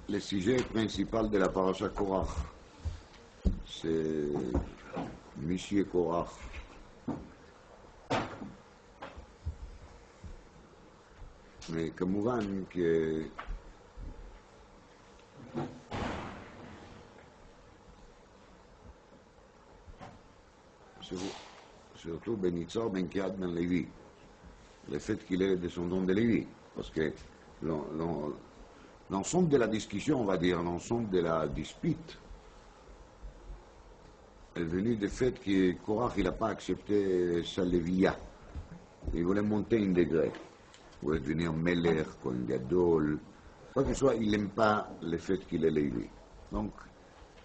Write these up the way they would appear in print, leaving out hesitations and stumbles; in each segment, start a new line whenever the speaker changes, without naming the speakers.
Le sujet principal de la paracha Korach, c'est Michi et Korach. Mais כמובן surtout Ben Yitzhar, Ben Kiad, Ben Lévi, le fait qu'il est descendant de Lévi, parce que l'ensemble de la discussion, on va dire, l'ensemble de la dispute, est venu du fait que Korach n'a pas accepté sa Lévia. Il voulait monter un degré. Il voulait devenir Melech, Kohen Gadol. Quoi que ce soit, il n'aime pas le fait qu'il est Lévi. Donc,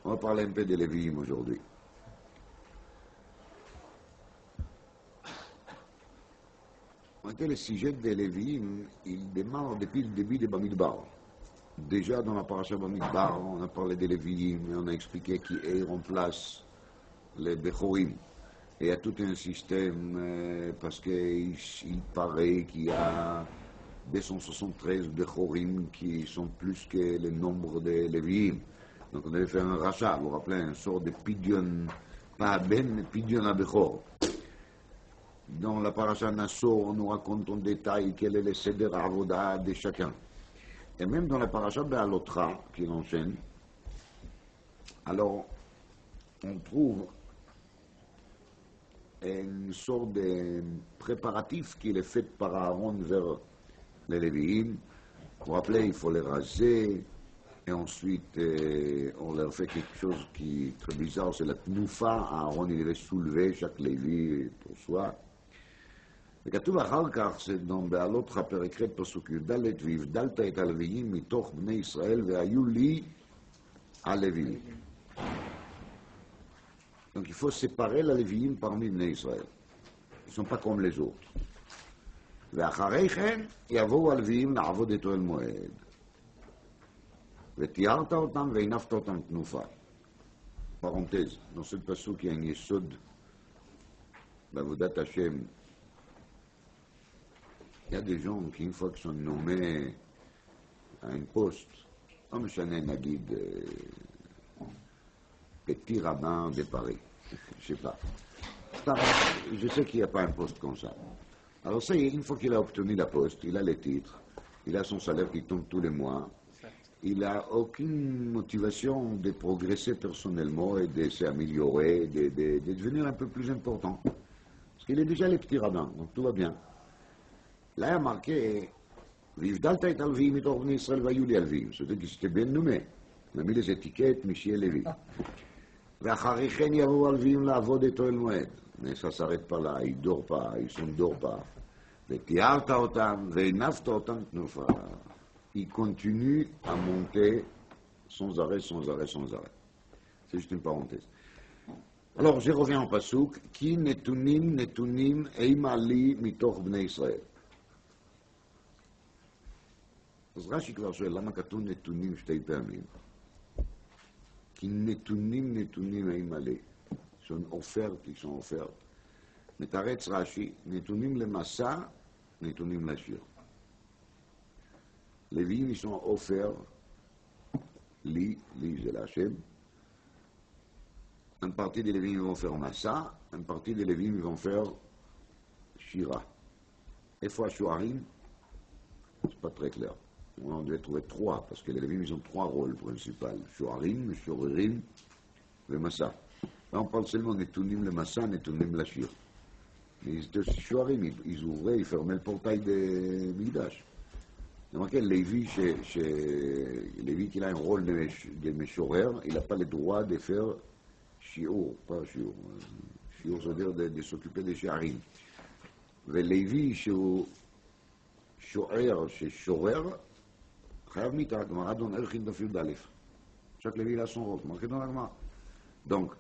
on va parler un peu de Lévi'im aujourd'hui. Le sujet de Lévi'im, il démarre depuis le début de Bamidbar. Déjà dans la paracha Bamidbar, on a parlé de Lévi'im et on a expliqué qui remplace les Bechorim. Et il y a tout un système parce qu'il paraît qu'il y a 273 Bechorim qui sont plus que le nombre de Lévi'im. Donc on devait faire un rachat, vous vous rappelez, une sorte de Pidyon, pas à Ben, mais Pidyon à Bechor. Dans la paracha Nassau, on nous raconte en détail quel est le Seder Avoda de chacun. Et même dans la paracha Be'alotra, qui l'enchaîne, alors on trouve une sorte de préparatif qui est fait par Aaron vers les Lévi'im. Vous vous rappelez, il faut les raser, et ensuite on leur fait quelque chose qui est très bizarre, c'est la tnoufa. Aaron il devait soulever chaque Lévi pour soi. וכתוב אחר כך, שגם בעלות פרק ח' פסוק י"ד, והבדלת את הלוויים מתוך בני ישראל והיו לי הלוויים. Donc il faut séparer les Lévi'im parmi Bnei Israël. Ils ne sont pas comme les autres. ואחרי כן יבואו הלוויים לעבוד את אוהל מועד. ותיארת אותם והנפת אותם תנופה. Parenthèse, dans ce pasuk il y a un yesod בעבודת השם. Il y a des gens qui, une fois qu'ils sont nommés à un poste, comme Chanel Nagid, petit rabbin de Paris, je ne sais pas. Je sais qu'il n'y a pas un poste comme ça. Alors ça y est, une fois qu'il a obtenu la poste, il a les titres, il a son salaire qui tombe tous les mois, il n'a aucune motivation de progresser personnellement et de s'améliorer, de devenir un peu plus important. Parce qu'il est déjà le petit rabbin, donc tout va bien. Là, il y a marqué, והבדלת את הלוויים מתוך בני ישראל והיו לי הלוויים. זאת אומרת, c'était bien nommé. On a mis les étiquettes, Michi et Lévi. ואחרי כן יבואו הלוויים לעבוד את אוהל מועד. Mais ça ne s'arrête pas là, ils ne dorment pas, ils ne s'endorment pas. ותיארת אותם והנפת אותם תנופה. Ils continuent à monter sans arrêt, sans arrêt, sans arrêt. C'est juste une parenthèse. Alors, je reviens au pasuk, כי נתונים אימה לי מתוך בני ישראל. אז רש"י כבר שואל, למה כתוב נתונים שתי פעמים? כי נתונים הם מלא. sont offertes, ils sont offertes. מתרץ רש"י, נתונים למסע, נתונים לשיר. לוויים ils sont offerts, לי זה להשם. Une partie des Lévi'im vont faire Massa, une partie des Lévi'im vont faire Shira. Et fois Shuarim, c'est pas très clair. On devait trouver trois, parce que les Lévi'im ils ont trois rôles principaux. Shuarim, Shuririm et Massa. Là on parle seulement de Netunim le Massa, Netunim la Shir. Les Shuarim, ils ouvraient, ils fermaient le portail de Migdash. Donc Lévi, Lévi qui a un rôle de Meshorer, il n'a pas le droit de faire Shiur, pas Shiur. Shiur, ça veut dire de s'occuper des Sharim. ולוי שהוא שוער, ששורר, חייב מיתה, גמרא דון ערכין דף י"א. chaque Lévi il a son rôle, marqué dans la Gemara. Donc,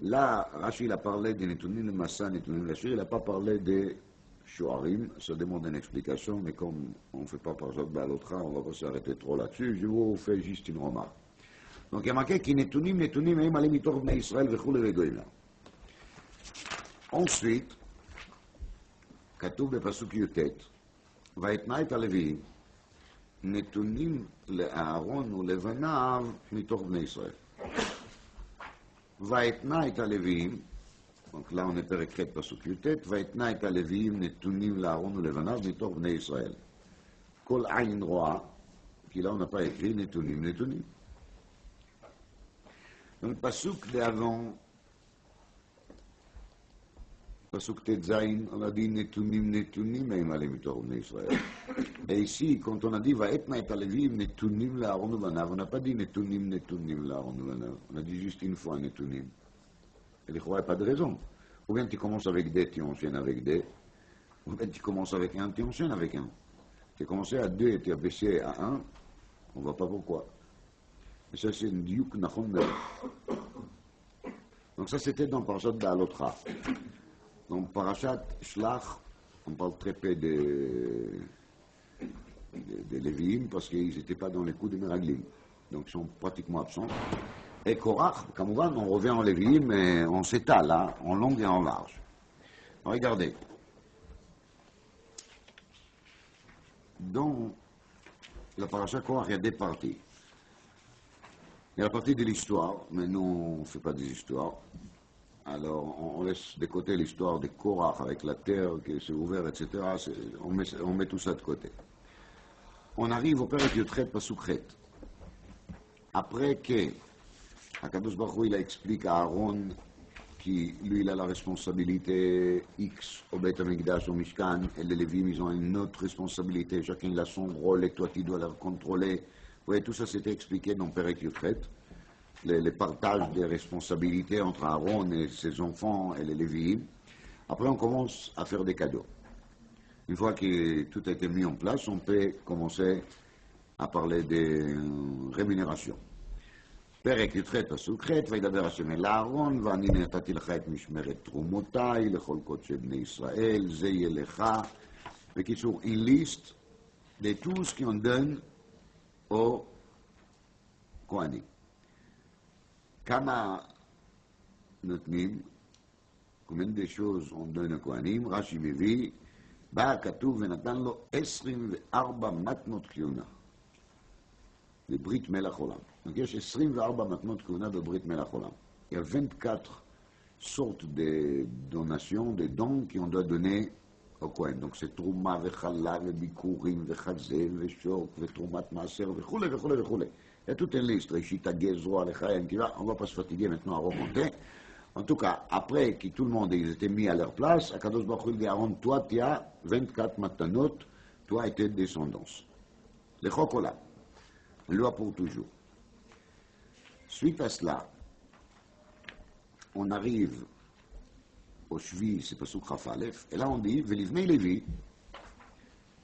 là, Rashi il a parlé des Netunim le Massa, Netunim le Shir, il n'a pas parlé des Shuarim, ça demande une explication, mais comme on ne fait pas par exemple à l'autre, on ne va pas s'arrêter trop là-dessus, je vous fais juste une remarque. Donc il y a marqué qui נתונים הם עלים מתוך בני ישראל וכולי וגויים. נתונים לאהרון ולבניו מתוך בני ישראל. ויתנה את הלוויים, donc là on est פרק ח' פסוק י"ט, ויתנה את הלוויים נתונים לאהרון ולבניו מתוך בני ישראל. כל עין רואה, כי là on n'a pas écrit נתונים, נתונים. Dans le pasuk d'avant, pasuk Tetzain, on a dit Netunim, Netunim, et Malé Mitor Bnei Israël. Et ici, quand on a dit Vaetna et Alevim, Netunim la Aaron Uvanav, on n'a pas dit Netunim, Netunim la Aaron Uvanav. On a dit juste une fois Netunim. Et il n'y a pas de raison. Ou bien tu commences avec des, tu enchaînes avec des. Ou bien tu commences avec un, tu enchaînes avec un. Tu as commencé à 2 et tu as baissé à 1, on ne voit pas pourquoi. Et ça, c'est une diouk nachon. Donc ça, c'était dans Parashat Ba'alotra. Donc Parashat Shlach, on parle très peu des Lévi'im parce qu'ils n'étaient pas dans les coups de Meraglim. Donc ils sont pratiquement absents. Et Korach, Kamouvan, on revient en Lévi'im, mais on s'étale, hein, en long et en large. Regardez. Dans la Parashat Korach, il y a des parties. Il y a la partie de l'histoire, mais nous, on ne fait pas des histoires. Alors, on laisse de côté l'histoire de Korach avec la terre qui s'est ouverte, etc. On met tout ça de côté. On arrive au Pérek Yotret Pasukret. Après que Akadosh Baruch Hu, il explique à Aaron qui, lui, il a la responsabilité X au Beit HaMikdash, au Mishkan, et les Lévim, ils ont une autre responsabilité. Chacun, il a son rôle, et toi, tu dois leur contrôler. Oui, tout ça c'était expliqué dans Pérek Yotret, les partages des responsabilités entre Aaron et ses enfants et les Lévi'im. Après, on commence à faire des cadeaux. Une fois que tout a été mis en place, on peut commencer à parler des rémunérations. פרק י"ח פסוק ח' וידבר השם אל אהרון ואני נתתי לך את משמרת תרומותיי לכל קודשי בני ישראל, זה יהיה לך. בקיצור, une liste de tout ce qu'on donne aux כהנים. כמה נותנים, combien de choses on donne aux כהנים, רש"י מביא, בא כתוב ונתן לו 24 מתנות כהונה. בברית מלך עולם. Donc, il y a 24 מתנות כהונה בברית מלך עולם. Il y a 24 sortes de donations, de dons qu'on doit donner au Kohen. Donc c'est תרומה וחלה וביקורים וחזה ושוק ותרומת מעשר וכו' וכו' וכו'. Il y a toute une liste, Réchit, Agez, Roi, Lechaen, qui va, on ne va pas se fatiguer maintenant à remonter. En tout cas, après que tout le monde ils étaient mis à leur place, Akadosh Baruch Hu dit Aaron, toi tu as 24 matanot, toi et tes descendants. Le Chokola, loi pour toujours. Suite à cela, on arrive au Shvi, c'est pas Pasuk Chaf Aleph, et là on dit, Velivnei Lévi,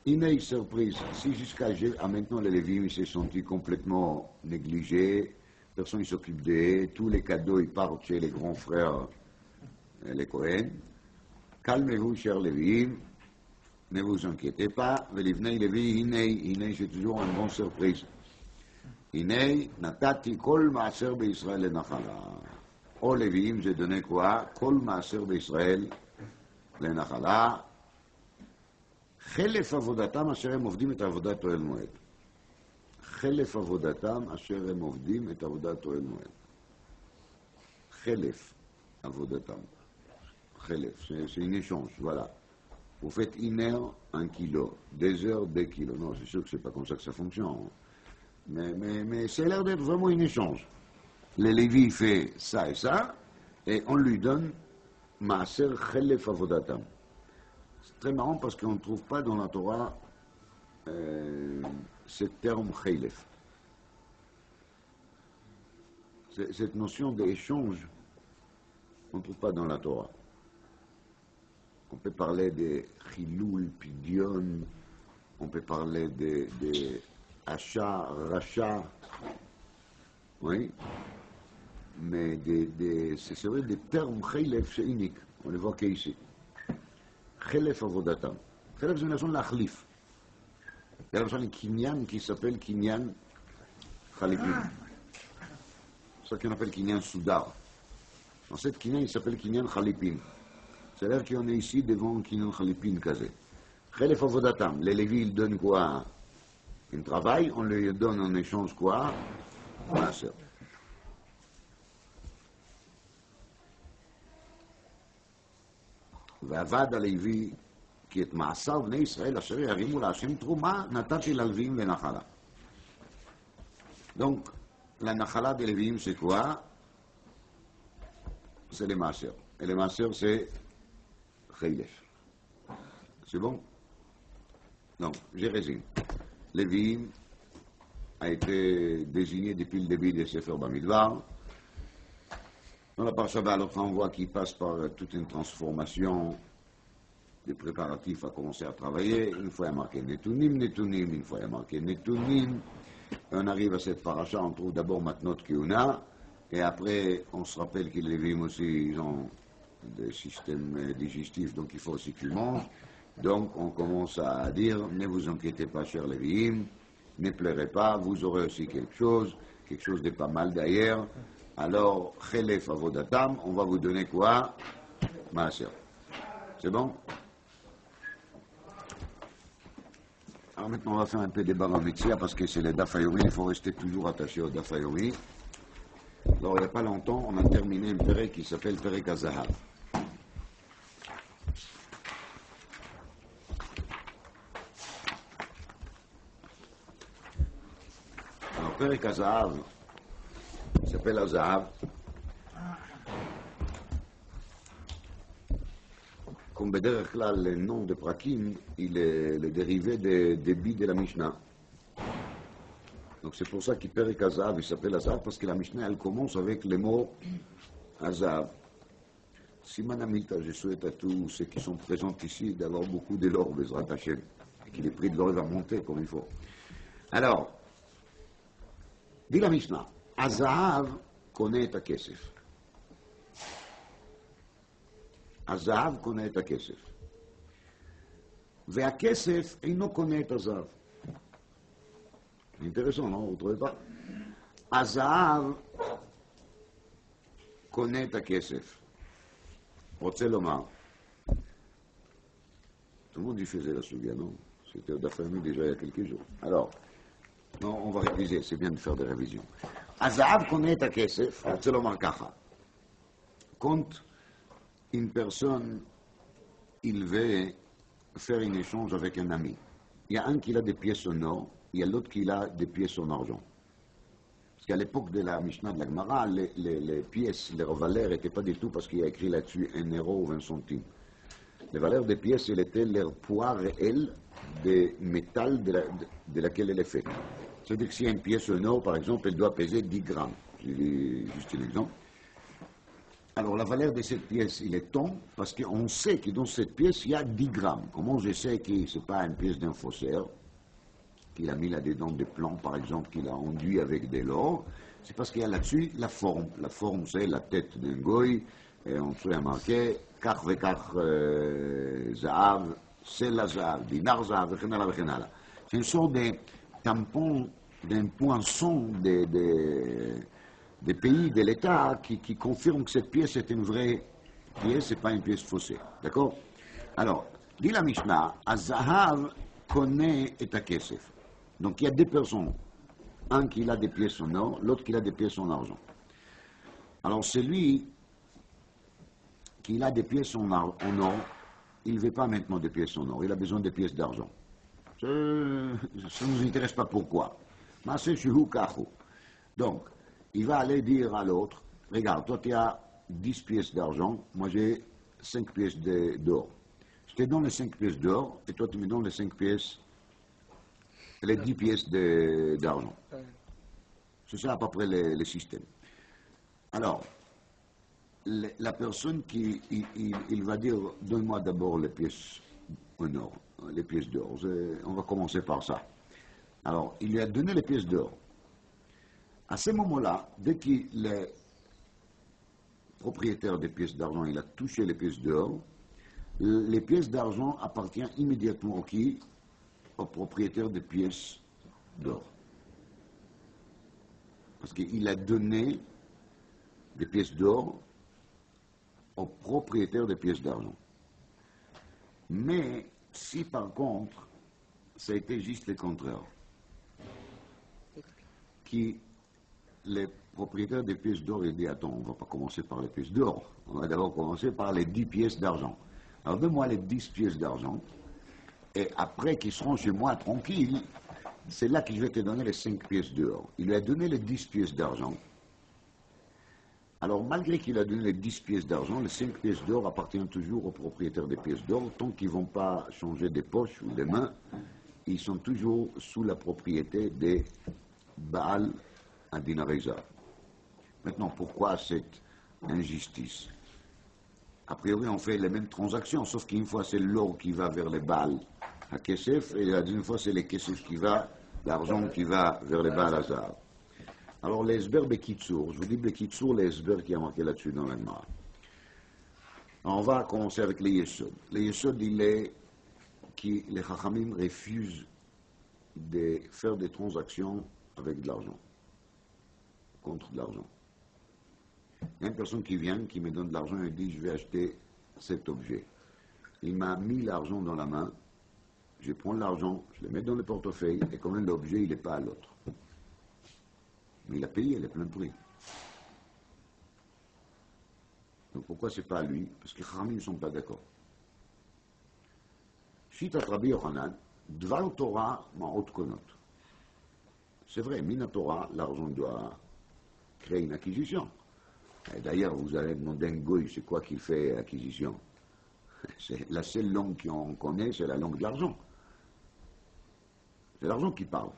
Inei surprise, si jusqu'à maintenant les Lévi'im ils se sont complètement négligés, personne ne s'occupe d'eux, tous les cadeaux ils partent chez les grands frères, les Kohen. Calmez-vous, chers Lévi'im, ne vous inquiétez pas, Velivnei Lévi, Inei, c'est toujours une bonne surprise. Inei, Natati, Kol Maaser Be'Israël Lenachala. Aux Lévi'im, j'ai donné quoi? Kol Maaser Be'Israël Lenachala. חלף עבודתם אשר הם עובדים את עבודת אוהל מועד. חלף עבודתם אשר הם עובדים את עבודת אוהל מועד. חלף עבודתם. חלף, c'est une échange, voilà. Vous faites 1 heure, 1 kilo. 2 heures, 2 kilos. Non, c'est sûr que c'est pas comme ça que ça fonctionne. Mais c'est l'air d'être vraiment une échange. Le Lévi fait ça et ça, et on lui donne maaser חלף עבודתם. C'est très marrant parce qu'on ne trouve pas dans la Torah ce terme chaylev. Cette notion d'échange, on ne trouve pas dans la Torah. On peut parler de chilul, pidion, on peut parler de achat, rachat, oui, mais c'est vrai, des termes chaylev, c'est unique, on les voit qu'ici. חלף עבודתם. חלף זה מלשון להחליף. Il y a למשל קניין qui s'appelle קניין חליפין. C'est ça qu'on appelle קניין סודר. Dans cette קניין, il s'appelle קניין חליפין. C'est-à-dire qu'on est ici devant קניין חליפין כזה. חלף עבודתם. Les Lévis, ils donnent quoi? Un travail, on lui donne en échange quoi? Maaser. ועבד הלוי כי את מעשר בני ישראל אשר ירימו להשם תרומה נתתי ללוויים לנחלה. Donc, la nachala des Lévi'im, c'est quoi? C'est les maaser. Et les maaser, c'est Chaylesh. C'est bon? Donc, j'ai résumé. Lévi'im a été désigné depuis le début des Sefer Bamidbar. Dans la Parsha Baalot, on voit qu'il passe par toute une transformation des préparatifs à commencer à travailler. Une fois il y a marqué Netunim, une fois il y a marqué Netunim. On arrive à cette paracha, on trouve d'abord Matnot Keuna, et après on se rappelle que les Lévi'im aussi, ils ont des systèmes digestifs, donc il faut aussi qu'ils mangent. Donc on commence à dire, ne vous inquiétez pas, chers Lévi'im, ne pleurez pas, vous aurez aussi quelque chose de pas mal d'ailleurs. Alors, Chelef Avodatam, on va vous donner quoi? Maaser. C'est bon? Alors maintenant, on va faire un peu des Baramitsia parce que c'est les Daf Hayomi, il faut rester toujours attaché au Daf Hayomi. Alors, il n'y a pas longtemps, on a terminé un Perek qui s'appelle Perek HaZahav. Alors, Perek HaZahav, il s'appelle HaZahav. Comme bederech klal, le nom de Prakim, il est le dérivé des débits de la Mishnah. Donc c'est pour ça qu'il Perek HaZahav, il s'appelle HaZahav, parce que la Mishnah, elle commence avec les mots HaZahav. Siman Amita, je souhaite à tous ceux qui sont présents ici d'avoir beaucoup de l'or, Bezrat Hashem, et que les prix de l'or va monter comme il faut. Alors, dit la Mishnah, HaZahav connaît ta kesef. הזהב קונה את הכסף. והכסף אינו קונה את הזהב. אינטרסון, לא? הוא טועה pas? הזהב קונה את הכסף. רוצה לומר, tout le monde y faisait la souviens, non? C'était au Daf Yomi déjà il y a quelques jours. Alors, non, on va réviser, c'est bien de faire des révisions. הזהב קונה את הכסף, רוצה לומר ככה. compte une personne, il veut faire un échange avec un ami. Il y a un qui a des pièces en or, il y a l'autre qui a des pièces en argent. Parce qu'à l'époque de la Mishnah de la Gemara, les pièces, leur valeur n'était pas du tout parce qu'il y a écrit là-dessus 1 euro ou 20 centimes. Les valeurs des pièces, elles étaient leur poids réel de métal de laquelle elle est faite. C'est-à-dire que si y a une pièce en or, par exemple, elle doit peser 10 grammes. Je dis juste un exemple. Alors la valeur de cette pièce, il est tant, parce qu'on sait que dans cette pièce, il y a 10 grammes. Comment je sais que ce n'est pas une pièce d'un faussaire, qu'il a mis là-dedans des plans, par exemple, qu'il a enduit avec de l'or? C'est parce qu'il y a là-dessus la forme. La forme, c'est la tête d'un goy, et on se a marqué, kach vekach zahav, c'est la zahav, dinar zahav, vechenala, vechenala. C'est une sorte de tampon, d'un poinçon des pays, de l'État, qui confirment que cette pièce est une vraie pièce, ce n'est pas une pièce faussée. D'accord? Alors, dit la Mishnah, Azahav connaît et Kesef. Donc il y a deux personnes. Un qui a des pièces en or, l'autre qui a des pièces en argent. Alors celui qui a des pièces en or, il ne veut pas maintenant des pièces en or, il a besoin de pièces d'argent. Ça ne nous intéresse pas pourquoi. Mais c'est shuhu kachu. Donc, il va aller dire à l'autre, regarde, toi tu as 10 pièces d'argent, moi j'ai 5 pièces d'or. Je te donne les 5 pièces d'or, et toi tu me donnes les 5 pièces, les 10 pièces d'argent. C'est ça à peu près le système. Alors, la personne qui il va dire, donne-moi d'abord les pièces en or, les pièces d'or. On va commencer par ça. Alors, il lui a donné les pièces d'or. À ce moment-là, dès qu'il est propriétaire des pièces d'argent, il a touché les pièces d'or, les pièces d'argent appartiennent immédiatement au qui? Au propriétaire des pièces d'or. Parce qu'il a donné des pièces d'or au propriétaire des pièces d'argent. Mais si par contre, ça a été juste le contraire, qui, les propriétaires des pièces d'or, ils disent, attends, on ne va pas commencer par les pièces d'or, on va d'abord commencer par les 10 pièces d'argent. Alors donne-moi les 10 pièces d'argent, et après qu'ils seront chez moi tranquilles, c'est là que je vais te donner les 5 pièces d'or. Il lui a donné les 10 pièces d'argent. Alors malgré qu'il a donné les 10 pièces d'argent, les 5 pièces d'or appartiennent toujours aux propriétaires des pièces d'or, tant qu'ils ne vont pas changer des poches ou des mains, ils sont toujours sous la propriété des Baal Adinarezav. Maintenant, pourquoi cette injustice? A priori, on fait les mêmes transactions, sauf qu'une fois c'est l'or qui va vers les Baal à Kesef, et la deuxième fois c'est les Kesef qui va, l'argent qui va vers les Baal Hazar. Alors les Esber Bekitsour, je vous dis Bekitsour, les Esber qui a marqué là-dessus dans l'Agmara. On va commencer avec les Yesod. Les Yesod, il est que les Chachamim refusent de faire des transactions avec de l'argent, contre de l'argent. Il y a une personne qui vient, qui me donne de l'argent et dit je vais acheter cet objet. Il m'a mis l'argent dans la main, je prends l'argent, je le mets dans le portefeuille et quand même l'objet il n'est pas à l'autre. Mais il a payé, il est plein prix. Donc pourquoi c'est pas à lui? Parce que les Chachamim ne sont pas d'accord. Shitat Rabbi Yochanan, Dvar Torah ma'ot konot. C'est vrai, Mina Torah, l'argent doit créer une acquisition. Et d'ailleurs, vous allez demander un goy, c'est quoi qui fait acquisition? C'est la seule langue qu'on connaît, c'est la langue de l'argent. C'est l'argent qui parle.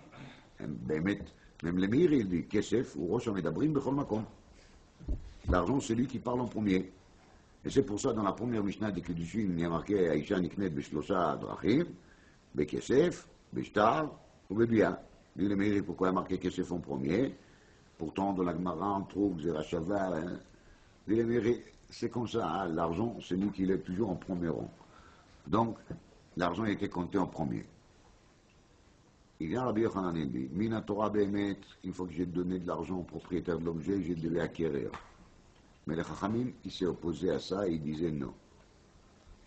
Même les Meir, il dit, Kesef ou Rosh Hamedabrim bechol makom. L'argent, c'est lui qui parle en premier. Et c'est pour ça, dans la première Mishnah des Kiddushin, il y a marqué Aïcha Niknet Beshlosha Drachim, Bekesef, Beshtar ou Bebia. Dit le Meir, pourquoi il a marqué Kesef en premier? Pourtant, dans la Gemara, on trouve Zerachava. Hein. Dit le Meir, c'est comme ça, hein. L'argent, c'est lui qui est toujours en premier rang. Donc, l'argent a été compté en premier. Il y a Rabbi Yochanan, il dit, Mina Torah Behemet, une fois que j'ai donné de l'argent au propriétaire de l'objet, je devais acquérir. Mais le Chachamim, il s'est opposé à ça et il disait non.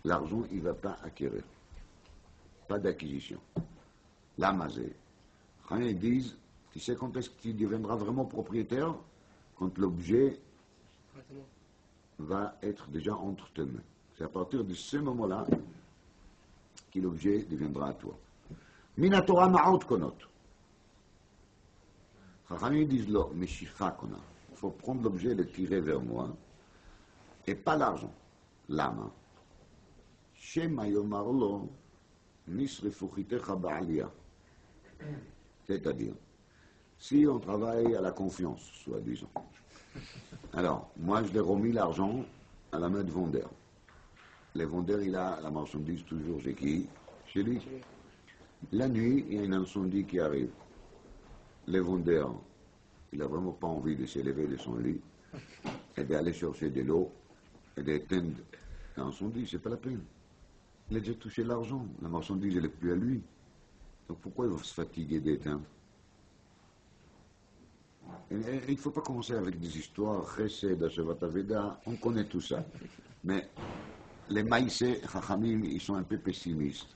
L'argent, il ne va pas acquérir. Pas d'acquisition. L'amazé. Les Chachamim disent, tu sais quand est-ce qu'il deviendra vraiment propriétaire? Quand l'objet va être déjà entre tes mains. C'est à partir de ce moment-là que l'objet deviendra à toi. Mina Torah ma'ot konot. Chachamim disent là, meshicha kona. Il faut prendre l'objet et le tirer vers moi, et pas l'argent, l'âme. Shema yomarlo nisrefuchitecha ba'aliyah. C'est-à-dire, si on travaille à la confiance, soi-disant. Alors, moi, je l'ai remis l'argent à la main de vendeur. Le vendeur, il a la marchandise toujours chez qui? Chez lui. La nuit, il y a un incendie qui arrive. Le vendeur, il n'a vraiment pas envie de s'élever de son lit et d'aller chercher de l'eau et d'éteindre l'incendie, c'est pas la peine. Il a déjà touché l'argent, la marchandise, elle n'est plus à lui. Donc pourquoi il va se fatiguer d'éteindre? Il ne faut pas commencer avec des histoires, Chesed, Hashavat Aveda, on connaît tout ça. Mais les maïsés, Chachamim, ils sont un peu pessimistes.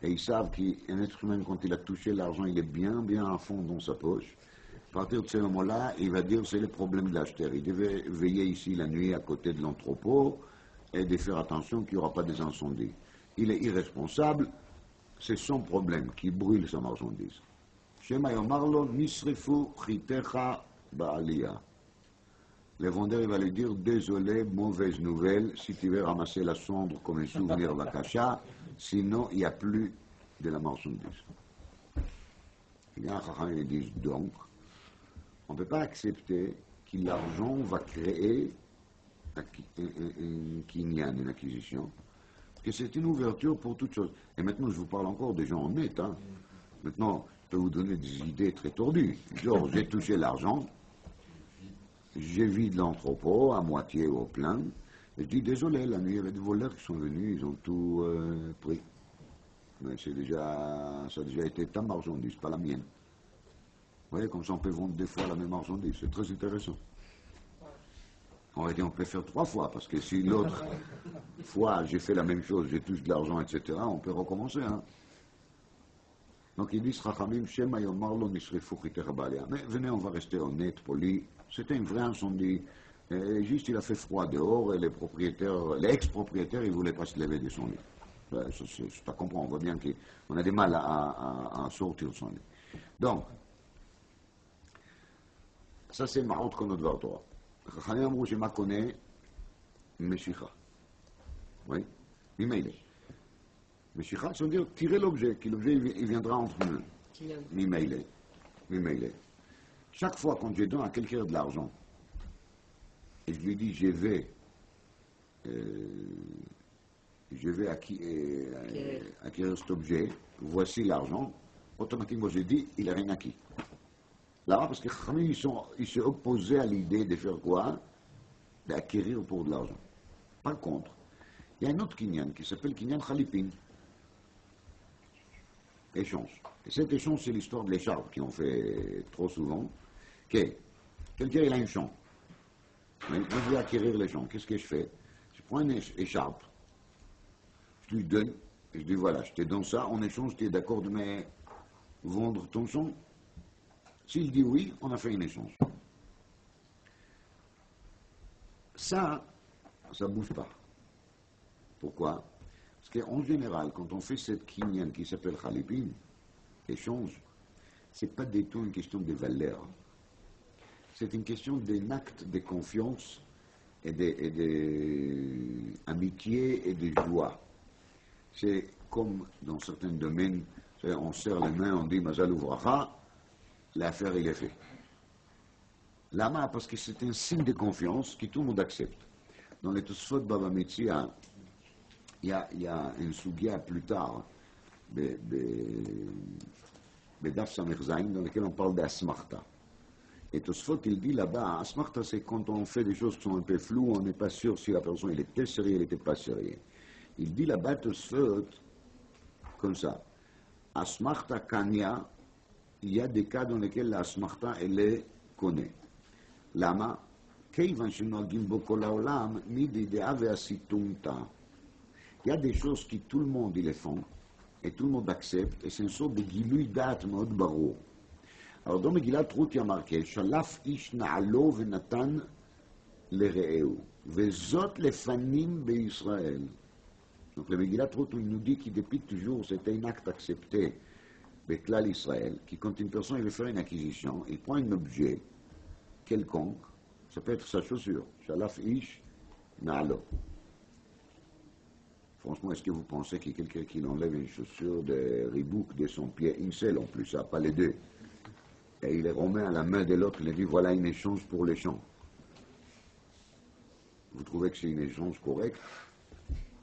Et ils savent qu'un être humain, quand il a touché l'argent, il est bien à fond dans sa poche. À partir de ce moment-là, il va dire c'est le problème de l'acheteur. Il devait veiller ici la nuit à côté de l'entrepôt et de faire attention qu'il n'y aura pas des incendies. Il est irresponsable, c'est son problème qui brûle sa marchandise. Shema yomarlo nisrifu chitecha ba'aliyah. Le vendeur il va lui dire désolé, mauvaise nouvelle, si tu veux ramasser la cendre comme un souvenir d'Akasha, sinon il n'y a plus de la marchandise. Il y a un chacham qui dit donc, on ne peut pas accepter que l'argent va créer un kinyan, une acquisition, que c'est une ouverture pour toutes choses. Et maintenant, je vous parle encore des gens honnêtes. Hein. Maintenant, je peux vous donner des idées très tordues. Genre, j'ai touché l'argent, j'ai vidé l'entrepôt à moitié ou au plein, et je dis désolé, la nuit, il y avait des voleurs qui sont venus, ils ont tout pris. Mais ça a déjà été ta marchandise, pas la mienne. Vous voyez, comme ça on peut vendre 2 fois la même marchandise, c'est très intéressant. En réalité, on peut faire 3 fois, parce que si l'autre fois j'ai fait la même chose, j'ai touché de l'argent, etc., on peut recommencer. Hein. Donc ils disent, Chachamim, Shema Yomar lo nishrefu chitecha ba'alia. Mais venez, on va rester honnête, poli. C'était un vrai incendie. Juste, il a fait froid dehors et les propriétaires, les ex-propriétaires, ils ne voulaient pas se lever de son lit. Ça comprend, on voit bien qu'on a des mal à sortir de son lit. Donc, ça c'est Ma'ot Konot Dvar Torah. Chachamim אמרו שמה קונה משיכה. Oui, ממילא. משיכה, ça veut dire tirer l'objet, que l'objet il viendra entre nous. ממילא. ממילא. Chaque fois quand je donne à quelqu'un de l'argent, et je lui dis je vais acquérir cet objet, voici l'argent, automatiquement je dis il n'a rien acquis. Là, parce que Chachamim, ils se opposaient à l'idée de faire quoi? D'acquérir pour de l'argent. Par contre, il y a un autre kinyan qui s'appelle kinyan Chalipin. Échange. Et cet échange, c'est l'histoire de l'écharpe qu'on fait trop souvent. Okay. Quelqu'un, il a une champ. Mais moi, je vais acquérir les champs. Qu'est-ce que je fais? Je prends une écharpe, je lui donne, et je dis voilà, je te donne ça, en échange, tu es d'accord de me vendre ton champ? S'il dit oui, on a fait un échange. Ça ne bouge pas. Pourquoi? Parce qu'en général, quand on fait cette kinyan qui s'appelle Chalipin, échange, ce n'est pas du tout une question de valeur. C'est une question d'un acte de confiance et d'amitié et de joie. C'est comme dans certains domaines, on serre les mains, on dit Mazal Uvracha, l'affaire il est faite. Lama, parce que c'est un signe de confiance que tout le monde accepte. Dans les Tosfot Baba Metzia, il y a une sugia plus tard, Bedaf Samech Zayin, dans lequel on parle d'Asmarta. Et Tosfot, il dit là-bas, Asmarta, c'est quand on fait des choses qui sont un peu floues, on n'est pas sûr si la personne elle était sérieuse, elle n'était pas sérieuse. Il dit là-bas, Tosfot, comme ça, Asmarta Kanya, il y a des cas dans lesquels la Asmarta, elle est connue. Lama, Keivan Shenogim Bokol Haolam, Mididea Veasitumta. Il y a des choses que tout le monde ils les font, et tout le monde accepte, et c'est une sorte de gilui dat מאוד ברור. Alors dans Megillat Ruth, il y a marqué, Shalaf ish na'alo venatan lere'eu, vezot lefanim be'Israël. Donc le Megillat Ruth, il nous dit que depuis toujours, c'était un acte accepté Beklal Israël, qui quand une personne veut faire une acquisition, il prend un objet quelconque, ça peut être sa chaussure, Shalaf ish na'alo. Franchement, est-ce que vous pensez qu'il y a quelqu'un qui enlève une chaussure de Reebok de son pied, une seule en plus, ça, pas les deux, et il les remet à la main de l'autre, il dit voilà un échange pour l'échange. Vous trouvez que c'est un échange correct?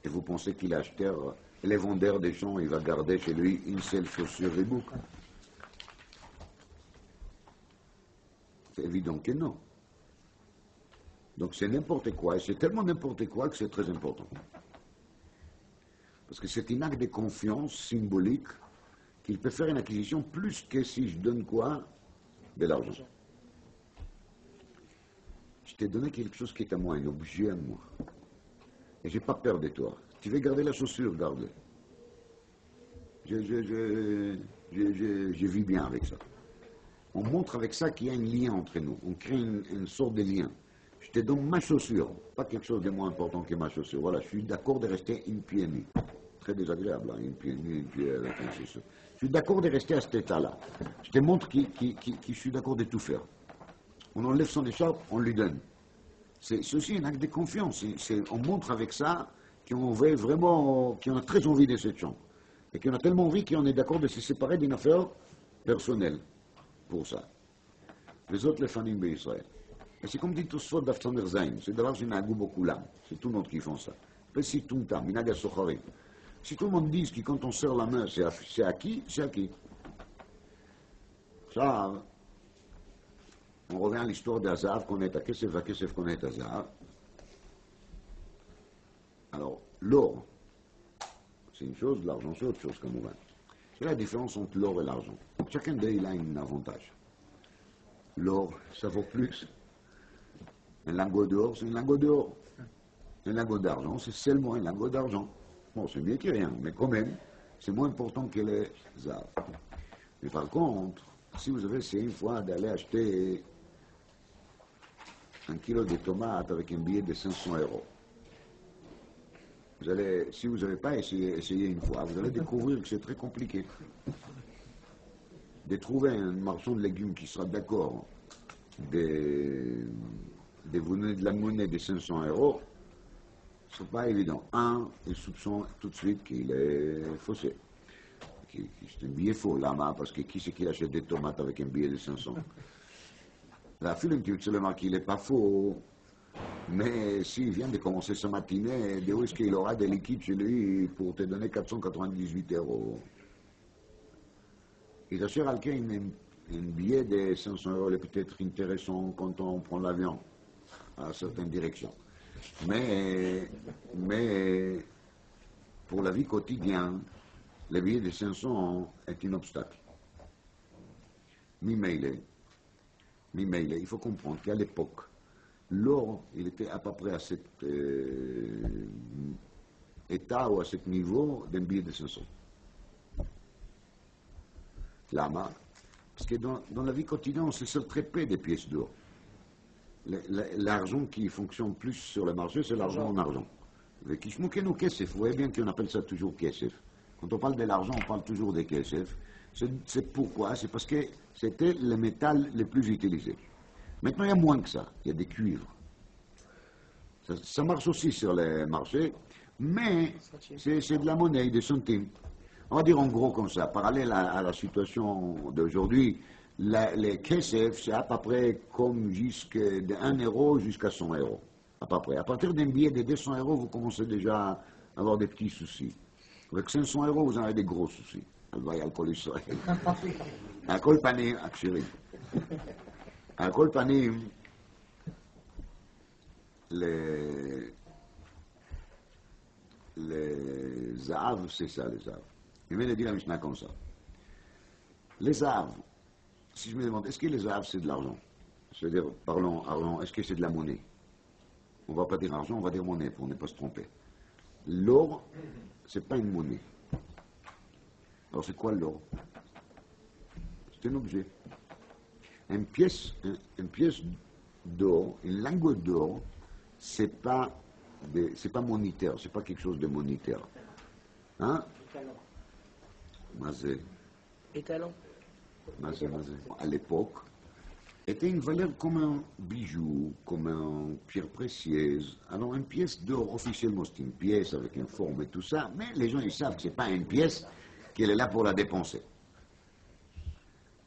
Et vous pensez qu'il acheteur, les vendeurs des champs, il va garder chez lui une seule chaussure Reebok? C'est évident que non. Donc c'est n'importe quoi, et c'est tellement n'importe quoi que c'est très important. Parce que c'est un acte de confiance symbolique qu'il peut faire une acquisition plus que si je donne quoi? De l'argent. Je t'ai donné quelque chose qui est à moi, un objet à moi. Et je n'ai pas peur de toi. Tu veux garder la chaussure, garde-le. Je vis bien avec ça. On montre avec ça qu'il y a un lien entre nous. On crée une sorte de lien. Je te donne ma chaussure, pas quelque chose de moins important que ma chaussure. Voilà, je suis d'accord de rester une pied et demi. Très désagréable, hein, une pied et demi, une pied avec une chaussure. Je suis d'accord de rester à cet état-là. Je te montre que je suis d'accord de tout faire. On enlève son écharpe, on lui donne. C'est aussi un acte de confiance. On montre avec ça qu'on veut vraiment, qu'on a très envie de cette chambre. Et qu'on a tellement envie qu'on est d'accord de se séparer d'une affaire personnelle pour ça. Les autres, les fanim d'Israël. Et c'est comme dit Tosfot d'Aftaner Zayin, c'est d'abord une agou beaucoup là. C'est tout le monde qui font ça. Si tout le temps, minag socharim. Si tout le monde dit que quand on serre la main, c'est acquis, c'est acquis. Ça, on revient à l'histoire d'Azav qu'on est à Kesef qu'on est à Azav. Alors, l'or, c'est une chose, l'argent c'est autre chose, comme on va. C'est la différence entre l'or et l'argent. Chacun d'eux, il a un avantage. L'or, ça vaut plus. Un lingot d'or, c'est un lingot d'or. Un lingot d'argent, c'est seulement un lingot d'argent. Bon, c'est mieux que rien, mais quand même, c'est moins important que les arts. Mais par contre, si vous avez essayé une fois d'aller acheter un kilo de tomates avec un billet de 500 euros, si vous n'avez pas essayé une fois, vous allez découvrir que c'est très compliqué. De trouver un marchand de légumes qui sera d'accord de vous donner de la monnaie de 500 euros, c'est pas évident. Il soupçonne tout de suite qu'il est faussé. C'est un billet faux, là, parce que qui c'est qui achète des tomates avec un billet de 500? La fille, tu le marque, il n'est pas faux. Mais s'il vient de commencer sa matinée, de où est-ce qu'il aura des liquides chez lui pour te donner 498 euros? Il achète à quelqu'un un billet de 500 euros, est peut-être intéressant quand on prend l'avion à certaines directions. Mais pour la vie quotidienne, le billet de 500 est un obstacle. Mi-mail, il faut comprendre qu'à l'époque, l'or, il était à peu près à cet état ou à cet niveau d'un billet de 500. Lama, parce que dans la vie quotidienne, on se sert très peu des pièces d'or. L'argent qui fonctionne plus sur le marché, c'est l'argent en argent. Vous voyez bien qu'on appelle ça toujours kesef. Quand on parle de l'argent, on parle toujours des kesef. C'est pourquoi? C'est parce que c'était le métal le plus utilisé. Maintenant, il y a moins que ça. Il y a des cuivres. Ça marche aussi sur les marchés, mais c'est de la monnaie, des centimes. On va dire en gros comme ça, parallèle à la situation d'aujourd'hui, les KSF, c'est à peu près comme de 1 euro jusqu'à 100 euros. À peu près. À partir d'un billet de 200 euros, vous commencez déjà à avoir des petits soucis. Avec 500 euros, vous en avez des gros soucis. Alcool Israël. Alcool panim, Akshiri. Alcool panim, les Zahav, c'est ça, les Zahav. Je viens de dire la Mishnah comme ça. Les Zahav, si je me demande, est-ce que les Zahav c'est de l'argent? C'est-à-dire, parlons argent, est-ce que c'est de la monnaie? On ne va pas dire argent, on va dire monnaie pour ne pas se tromper. L'or, c'est pas une monnaie. Alors c'est quoi l'or? C'est un objet. Une pièce d'or, une lingot d'or, c'est pas monétaire, c'est pas quelque chose de monétaire. Hein? Mazé.
Étalon.
Mazé. À l'époque, était une valeur comme un bijou, comme une pierre précieuse. Alors une pièce d'or, officiellement, c'est une pièce avec une forme et tout ça, mais les gens ils savent que c'est pas une pièce qu'elle est là pour la dépenser.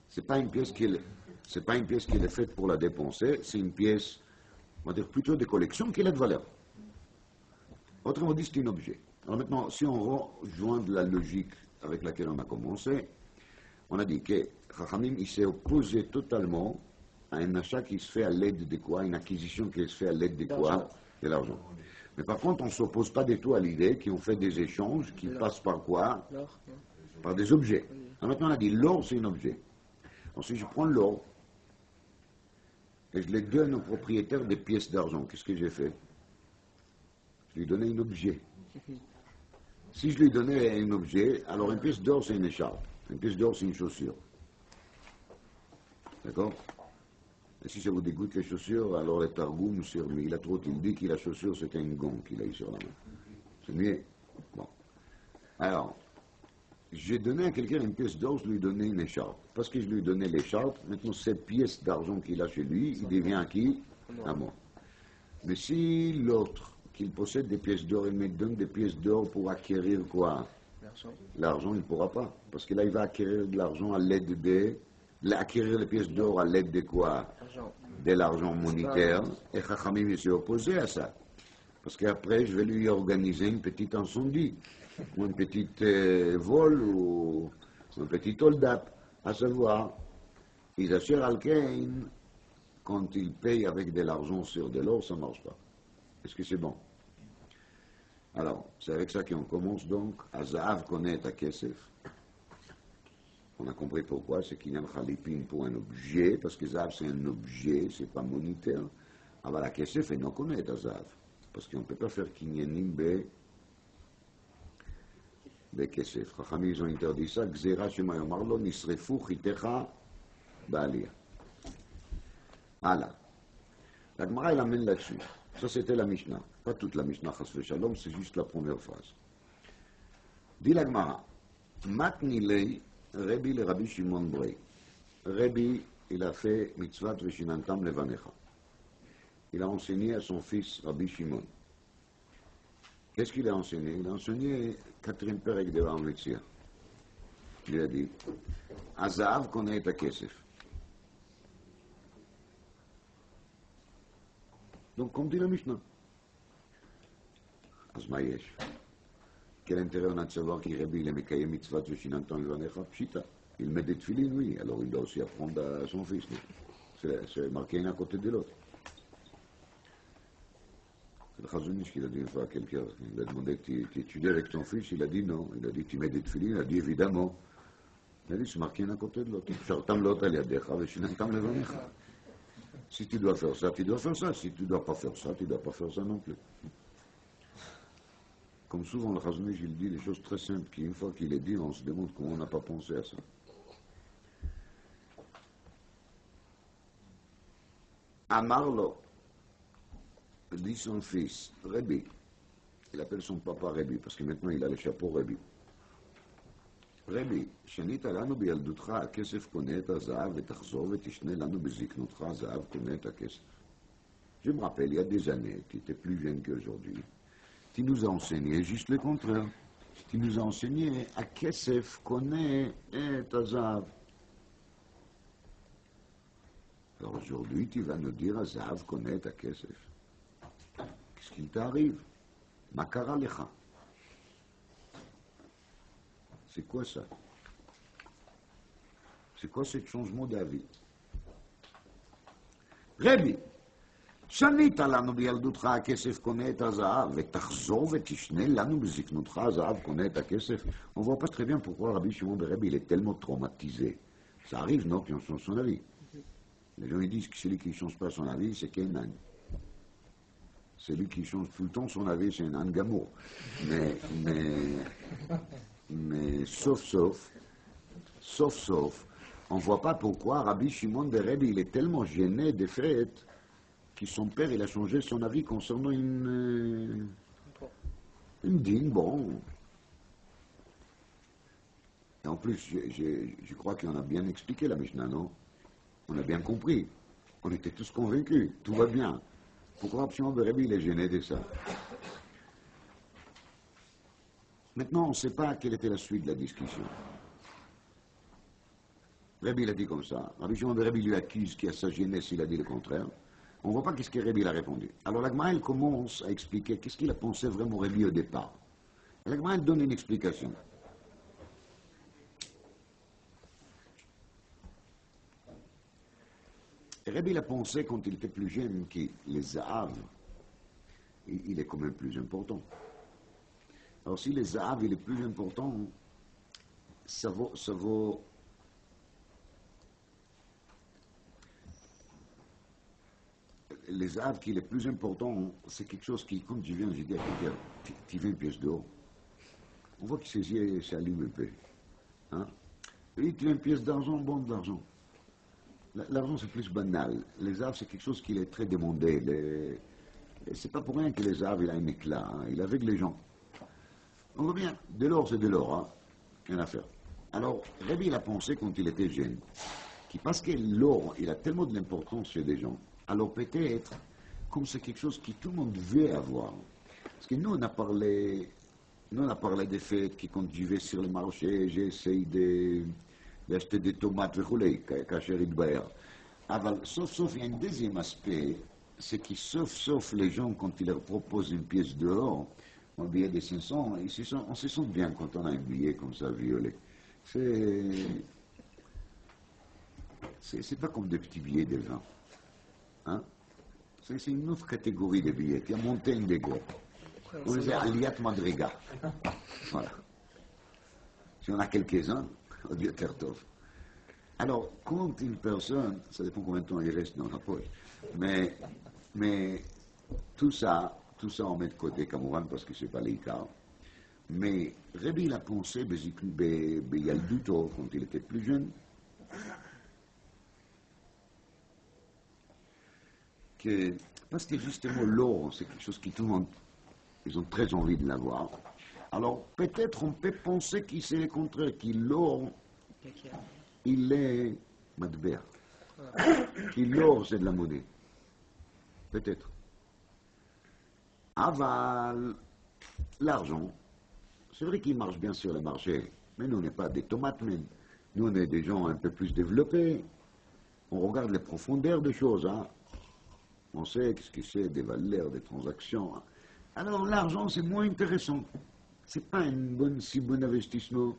C'est pas une pièce qui est faite pour la dépenser, c'est une pièce, on va dire plutôt de collection qui a de valeur. Autrement dit, c'est un objet. Alors maintenant, si on rejoint la logique avec laquelle on a commencé, on a dit que Chachamim, il s'est opposé totalement à un achat qui se fait à l'aide de quoi, une acquisition qui se fait à l'aide de quoi? De l'argent. Mais par contre, on ne s'oppose pas du tout à l'idée qu'on fait des échanges qui passent par quoi? Par des objets. Alors maintenant, on a dit l'or, c'est un objet. Alors si je prends l'or et je le donne au propriétaire des pièces d'argent, qu'est-ce que j'ai fait? Je lui donnais un objet. Si je lui donnais un objet, alors une pièce d'or, c'est une écharpe. Une pièce d'or, c'est une chaussure. D'accord? Et si ça vous dégoûte les chaussures, alors le Targum sur Milatrot, il dit que la chaussure, c'était un gant qu'il a eu sur la main. C'est mieux. Bon. Alors, j'ai donné à quelqu'un une pièce d'or, je lui ai donné une écharpe. Parce que je lui ai donné l'écharpe, maintenant cette pièce d'argent qu'il a chez lui, il devient à qui? À moi. Mais si l'autre, qu'il possède des pièces d'or, il me donne des pièces d'or pour acquérir quoi? L'argent, il ne pourra pas. Parce que là, il va acquérir de l'argent à l'aide acquérir les pièces d'or à l'aide de quoi? De l'argent monétaire. Et Chachamim s'est opposé à ça. Parce qu'après, je vais lui organiser une petite incendie, ou un petit vol, ou un petit hold-up. À savoir, ils achètent Alkein, quand ils payent avec de l'argent sur de l'or, ça ne marche pas. Est-ce que c'est bon? Alors, c'est avec ça qu'on commence donc. À Zahav connaît à Kesef. On a compris pourquoi, c'est qu'il y a un Khalipin pour un objet, parce que Zahav c'est un objet, c'est pas monétaire. Alors à Kesef, il ne connaît à Zahav. Parce qu'on ne peut pas faire Kinyanim בכסף. חכמים ils ont interdit ça, גזירה שמא יאמר לו, נשרפו חיתך בעלייה. הלאה. La Gemara, elle amène là-dessus. Ça, c'était la Mishnah. Pas toute la Mishnah, chas v'shalom, c'est juste la première phrase. Dit la Gemara, Matnilei, Rabbi le Rabbi Shimon Brei. Rabbi, il a fait mitzvat v'shinantam levanecha. Il a enseigné à son fils Rabbi Shimon. Qu'est-ce qu'il a enseigné? Il a enseigné quatrième perek de Bava Metzia. Il a dit, Azav connaît ta kesef. Donc, comme dit la Mishnah. אז מה יש? Quel intérêt on a de savoir qu'il Rabbi il est Mekayem mitzvat v'shinantam levanecha? Pshita. Il met des tefilines, oui. Alors il doit aussi apprendre à son fils. C'est marqué un à côté de l'autre. C'est le Chazon Ish qu'il a dit une fois à quelqu'un. Il a demandé, tu étudies avec ton fils? Il a dit non. Il a dit, tu mets des tefilines? Il a dit évidemment. Il a dit, c'est marqué un à côté de l'autre. Shartam l'autre al yadecha v'shinantam levanecha. Si tu dois faire ça, tu dois faire ça. Si tu ne dois pas faire ça, tu ne dois pas faire ça non plus. Comme souvent, le Chazon Ish, il dit des choses très simples, qui, une fois qu'il les dit, on se demande comment on n'a pas pensé à ça. Amarlo, dit son fils, Rabbi. Il appelle son papa Rabbi, parce que maintenant il a le chapeau Rabbi. רבי, שנית לנו בילדותך הכסף קונה את הזהב ותחזור ותשנה לנו בזקנותך הזהב קונה את הכסף. Je me rappelle, il y a des années, tu étais plus jeune qu'aujourd'hui, tu nous as enseigné juste le contraire. Tu nous as enseigné à kesef connaît et הזהב. Alors aujourd'hui, tu vas nous dire הזהב connaît את הכסף. Qu'est-ce qu'il t'arrive? מה קרה לך? C'est quoi ça? C'est quoi ce changement d'avis? רבי, שנית לנו בילדותך הכסף קונה את הזהב, ותחזור ותשנה לנו בזקנותך הזהב קונה את הכסף. On voit pas très bien pourquoi Rabbi Shimon ben Rabbi il est tellement traumatisé. Ça arrive, non, qu'on change son avis. Les gens ils disent que celui qui ne change pas son avis, c'est Kenan. Celui qui change tout le temps son avis, c'est un âne gamour. Mais sauf, on ne voit pas pourquoi Rabbi Shimon ben Rabbi il est tellement gêné des faits que son père il a changé son avis concernant une dîme, bon. Et en plus, je crois qu'on a bien expliqué la Mishnah, non? On a bien compris. On était tous convaincus, tout va bien. Pourquoi Rabbi Shimon ben Rabbi il est gêné de ça? Maintenant, on ne sait pas quelle était la suite de la discussion. Rabbi il a dit comme ça. Rabbi Shimon ben Rabbi lui accuse qu'il a sa jeunesse, il a dit le contraire. On ne voit pas qu'est-ce que Rabbi il a répondu. Alors la Gemara elle commence à expliquer qu'est-ce qu'il a pensé vraiment Rabbi au départ. Et la Gemara elle donne une explication. Et Rabbi il a pensé quand il était plus jeune que les zahav, il est quand même plus important. Alors si les zahav il est plus important, ça vaut les zahav qui est le plus important, c'est quelque chose qui, quand tu viens, je dis à quelqu'un, tu veux une pièce d'or, on voit que ses yeux s'allument un peu. Hein? Et tu veux une pièce d'argent, bon de l'argent. L'argent c'est plus banal. Les zahav c'est quelque chose qui est très demandé. C'est pas pour rien que les zahav il a un éclat, hein? Il est avec les gens. On voit bien, de l'or c'est de l'or, hein? Rien à faire. Alors, Rabbi il a pensé quand il était jeune, parce que l'or il a tellement de l'importance chez les gens, alors peut-être, comme c'est quelque chose que tout le monde veut avoir, parce que nous on a parlé des fêtes que quand je vais sur le marché, j'essaye d'acheter des tomates, cacher une baïa. Sauf il y a un deuxième aspect, c'est que sauf les gens quand ils leur proposent une pièce d'or, un billet de 500, on se sent bien quand on a un billet comme ça violet. C'est pas comme des petits billets de 20. Hein? C'est une autre catégorie de billets qui a monté une degré. On les a Aliyat Madriga. Voilà. Si on a quelques-uns, on dit Tertov. Alors, quand une personne, ça dépend combien de temps il reste dans la poche, mais tout ça, on met de côté Kamouran parce que c'est pas l'Ikar. Mais Rabbi il a pensé, Beyalduto, quand il était plus jeune, que, parce que justement l'or, c'est quelque chose qui tout le monde, ils ont très envie de l'avoir. Alors peut-être on peut penser qu'il c'est le contraire, que l'or, il est madber, que l'or c'est de la monnaie. Peut-être. Aval, l'argent, c'est vrai qu'il marche bien sur le marché, mais nous on n'est pas des tomates même. Nous on est des gens un peu plus développés. On regarde les profondeurs des choses, hein. On sait ce que c'est des valeurs, des transactions. Alors l'argent c'est moins intéressant. C'est pas un si bon investissement.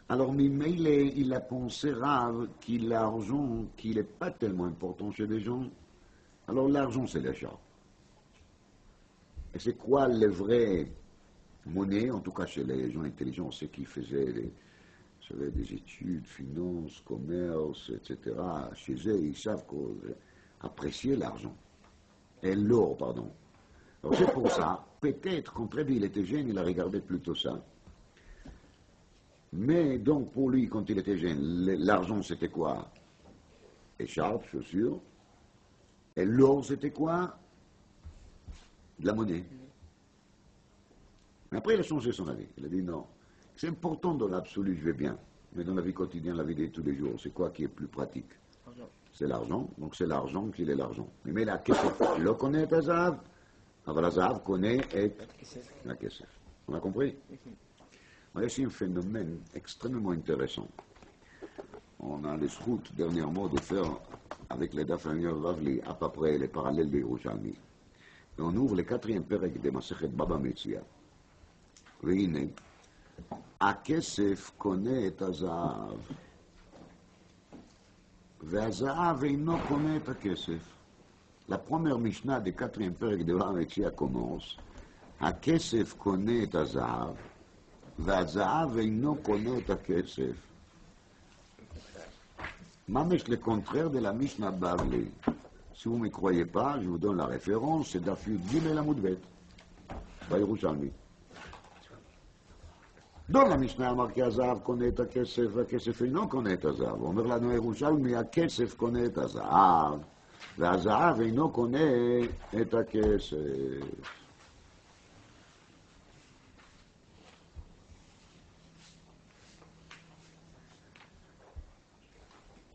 Alors Mimele, il a pensé Rav qu'il l'argent, qu'il n'est pas tellement important chez les gens. Alors l'argent c'est l'achat. Et c'est quoi les vraies monnaies, en tout cas chez les gens intelligents, ceux qui faisaient des études, finances, commerce, etc. Chez eux, ils savent apprécier l'argent. Et l'or, pardon. Alors c'est pour ça, peut-être, quand Rabbi il était jeune, il a regardé plutôt ça. Mais donc pour lui, quand il était jeune, l'argent c'était quoi? Écharpe, chaussures. Et l'or c'était quoi? De la monnaie. Mais après il a changé son avis. Il a dit non, c'est important dans l'absolu, je vais bien. Mais dans la vie quotidienne, la vie de tous les jours, c'est quoi qui est plus pratique? C'est l'argent, donc c'est l'argent qu'il est l'argent. Mais la kesef, le connaît à Zahav, la Zahav connaît la kesef. On a compris? Il y a ici un phénomène extrêmement intéressant. On a les routes dernièrement de faire avec les Dafaniel Ravli à peu près les parallèles de Yerushalmi. Et on ouvre le 4e pérec de Masechet Baba Metzia. והנה, הכסף קונה את הזהב, והזהב אינו קונה את הכסף. La première Mishnah du 4e pérec de Baba Metzia commence, הכסף קונה את הזהב, והזהב אינו קונה את הכסף. Mamech le contraire de la Mishnah Bavli. Si vous ne me croyez pas, je vous donne la référence, c'est Dafyud Gimel Amudbet, Yerushalmi. Dans la Mishnah, il y a marqué Azav connaît ta kesef, הכסף אינו קונה את הזהב. אומר לנו ירושלמי, הכסף קונה את הזהב, והזהב אינו קונה את הכסף.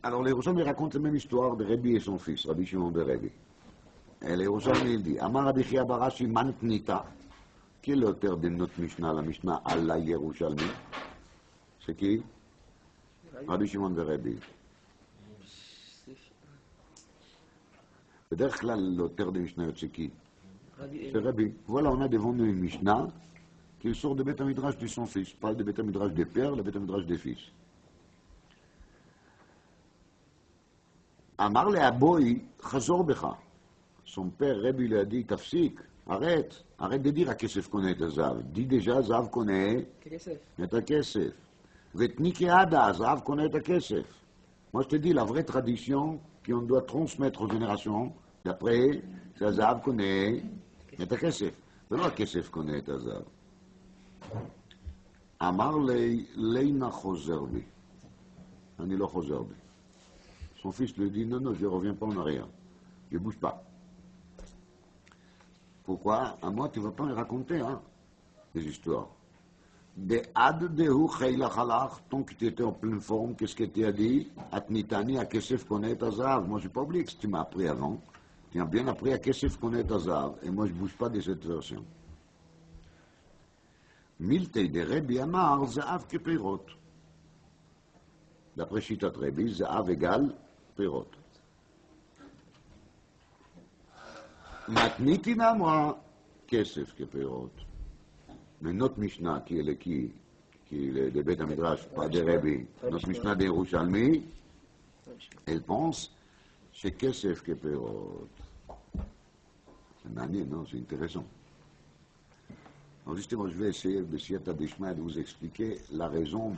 Alors, les Yerushalmi racontent la même histoire de Rabbi et son fils, Rabbi Shimon de Rabbi. Et les Yerushalmi, il dit, Amar Rabbi Chia Barashi Mantnita. Qui est l'auteur de notre Mishnah, la Mishnah Allah Yerushalmi? C'est qui? Rabbi Shimon de Rabbi. בדרך כלל l'auteur de Mishnah, c'est qui? C'est Rabbi. Voilà, on a devant nous une Mishnah qui sort de Beth Midrash de son fils. Pas de Beth Midrash des pères, le Beth Midrash des fils. Amar le Aboy, Chazor Becha. Son père, Rabbi, lui a dit, Tafsik, arrête de dire à Kesef connaît ta Zav. Dis déjà, Zav connaît ta Kesef. Vetniki Ada, Zav connaît ta Kesef. Moi, je te dis, la vraie tradition qu'on doit transmettre aux générations d'après, c'est Zav connaît ta Kesef. Mais non, Kesef connaît ta Zav. Amar Leina Chozerbi. Anilo Chozerbi. Son fils lui dit, non, je ne reviens pas en arrière. Je ne bouge pas. Pourquoi? À moi, tu ne vas pas me raconter des histoires. De ad dehu chayla chalach, tant que tu étais en pleine forme, qu'est-ce que tu as dit? Atnitani a kesef connaît azav. Moi, je n'ai pas oublié que tu m'as appris avant. Tu as bien appris à kesef connaît azav. Et moi, je ne bouge pas de cette version. Miltei de Rebbi Amar, zahav que peirot. D'après Shitat Rebbi, zahav égale peirot. Matniti Namra, Kesef Keperot. Mais notre Mishnah, qui est de Beth Midrash, pas de Rebbi, notre Mishnah de Yerushalmi, elle pense, c'est Kesef Keperot. C'est manier, non? C'est intéressant. Alors justement, je vais essayer de Siyata Dishma de vous expliquer la raison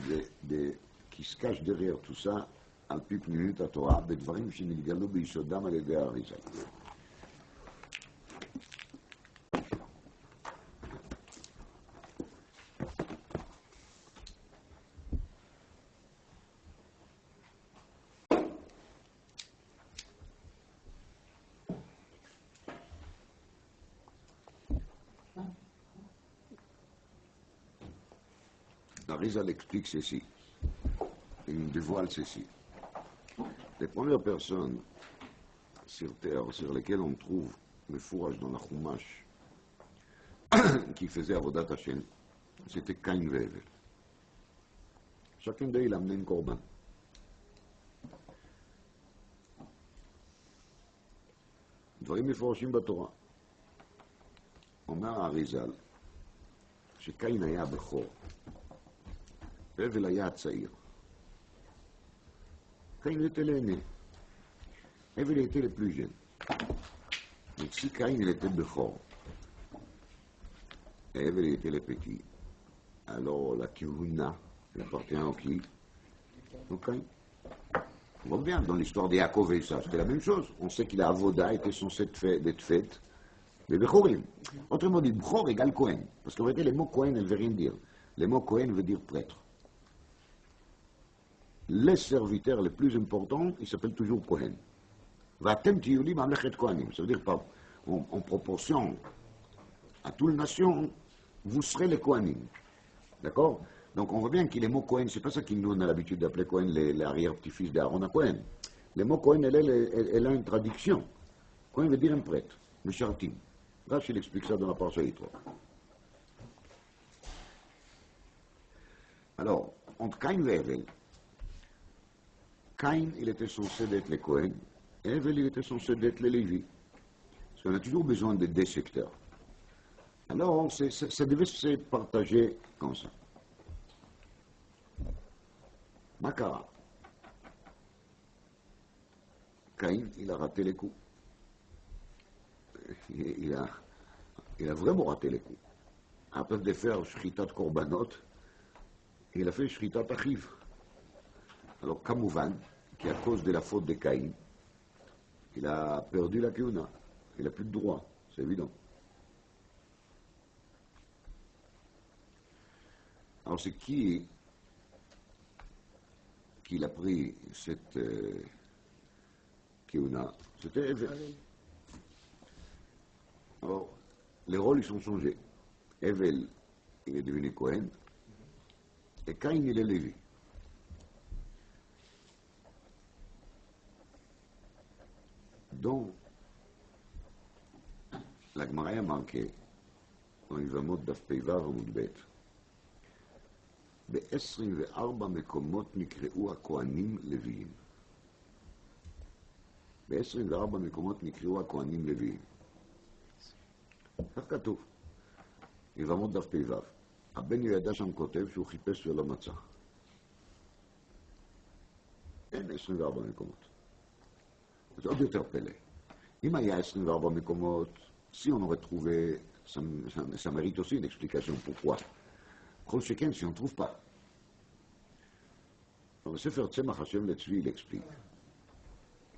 qui se cache derrière tout ça, al pi pnimut haTorah, bedvarim shenitgalu biyisodam al yedei Arizal. Arizal explique ceci. Il dévoile ceci. Les premières personnes sur terre sur lesquelles on trouve le fourrage dans la Chumash qui faisait Avodat Hashem, c'était Cain et Hevel. Chacun d'eux, il amenait un corban. דברים מפורשים בתורה. אומר האריזל, שקין היה בכור, והבל היה הצעיר. קין était l'aîné, Hevel était le plus jeune. Donc si Cain il était בכור, et Hevel était le petit, alors la kihuna appartient à qui? Au Cain. On voit bien dans l'histoire des Yaakov et ça, c'était la même chose. On sait qu'il a Avoda était censé être faite des Bechorim. Autrement dit, Bechor égale Kohen. Parce qu'en réalité, les mots Kohen, elles ne veulent rien dire. Les mots Kohen veut dire prêtre. Les serviteurs les plus importants, ils s'appellent toujours Kohen. Vatem tiyulim amlechet Kohanim. Ça veut dire en proportion à toute la nation, vous serez les Kohanim. D'accord? Donc on voit bien que les mots Cohen, c'est pas ça qu'il nous on a l'habitude d'appeler Cohen, l'arrière-petit-fils d'Aaron à Cohen. Les mots Cohen, elle a une traduction. Cohen veut dire un prêtre, Meshartim. Rashi il explique ça dans la parasha Yitro. Alors, entre Cain et Hevel, Cain, il était censé être le Cohen, et Hevel, il était censé être le Lévi. Parce qu'on a toujours besoin de deux secteurs. Alors, ça devait se partager comme ça. Makara. Caïn, il a raté les coups. Il a vraiment raté les coups. Après de faire shritat korbanot, il a fait shritat achiv. Alors, Kamouvan, qui à cause de la faute de Caïn, il a perdu la kiuna. Il n'a plus de droit, c'est évident. Alors, c'est qui a pris cette kiuna? C'était Hevel. Alors, les rôles, ils sont changés. Hevel, il est devenu Cohen, et Cain, il est Lévi. Donc, la Gemara a manqué, dans Yvamot Daf Peivav Amud Bet, ב-24 מקומות נקראו הכהנים לוויים. ב-24 מקומות נקראו הכהנים לוויים. כך כתוב. יבמות דף פ"ו. הבן יהוידע שם כותב שהוא חיפש ולא מצא. אין 24 מקומות. זה עוד יותר פלא. אם היה 24 מקומות, si on aurait trouvé, ça mérite aussi une explication pourquoi. כל שכן, si on ne trouve pas. Dans le Sefer Tzemach Hashem Letzvi, il explique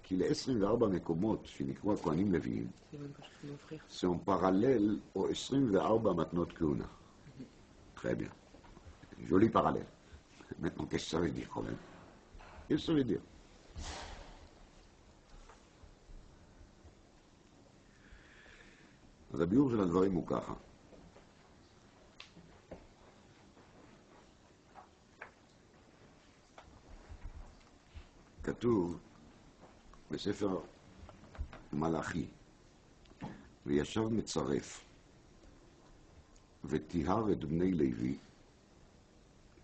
qu'il y a 24 מקומות שנקראו הכהנים לוויים, c'est en parallèle aux 24 מתנות כהונה. Très bien. Joli parallèle. Maintenant, qu'est-ce que ça veut dire quand même? Qu'est-ce que ça veut dire? אז הביאור של הדברים הוא ככה. כתוב בספר מלאכי, וישב מצרף, וטיהר את בני לוי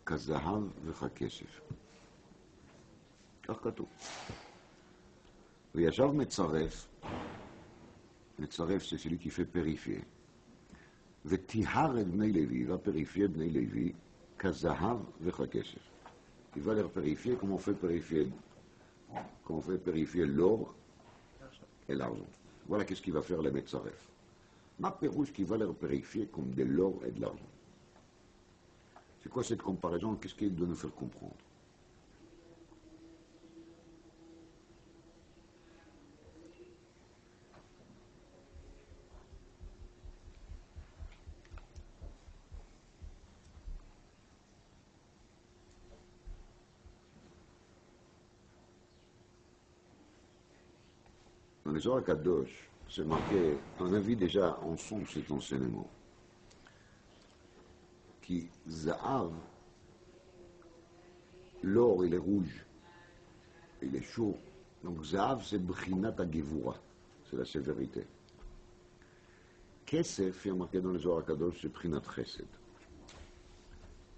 כזהב וככסף. כך כתוב. וישב מצרף, מצרף c'est celui qui fait périfier, וטיהר את בני לוי, va périfier בני לוי כזהב וככסף. Il va les périfier comme on fait périfier l'or et l'argent. Voilà qu'est-ce qu'il va faire le Metzaref. Ma pérouche qui va les périfier comme de l'or et de l'argent. C'est quoi cette comparaison? Qu'est-ce qu'il doit nous faire comprendre? Dans les Zohar Kadosh, c'est marqué, on a vu déjà ensemble cet enseignement, qui Zahav, l'or il est rouge, il est chaud. Donc Zahav c'est Bchinat HaGevura, c'est la sévérité. Kesef, il y a marqué dans les Zohar HaKadosh, c'est Bchinat Chesed.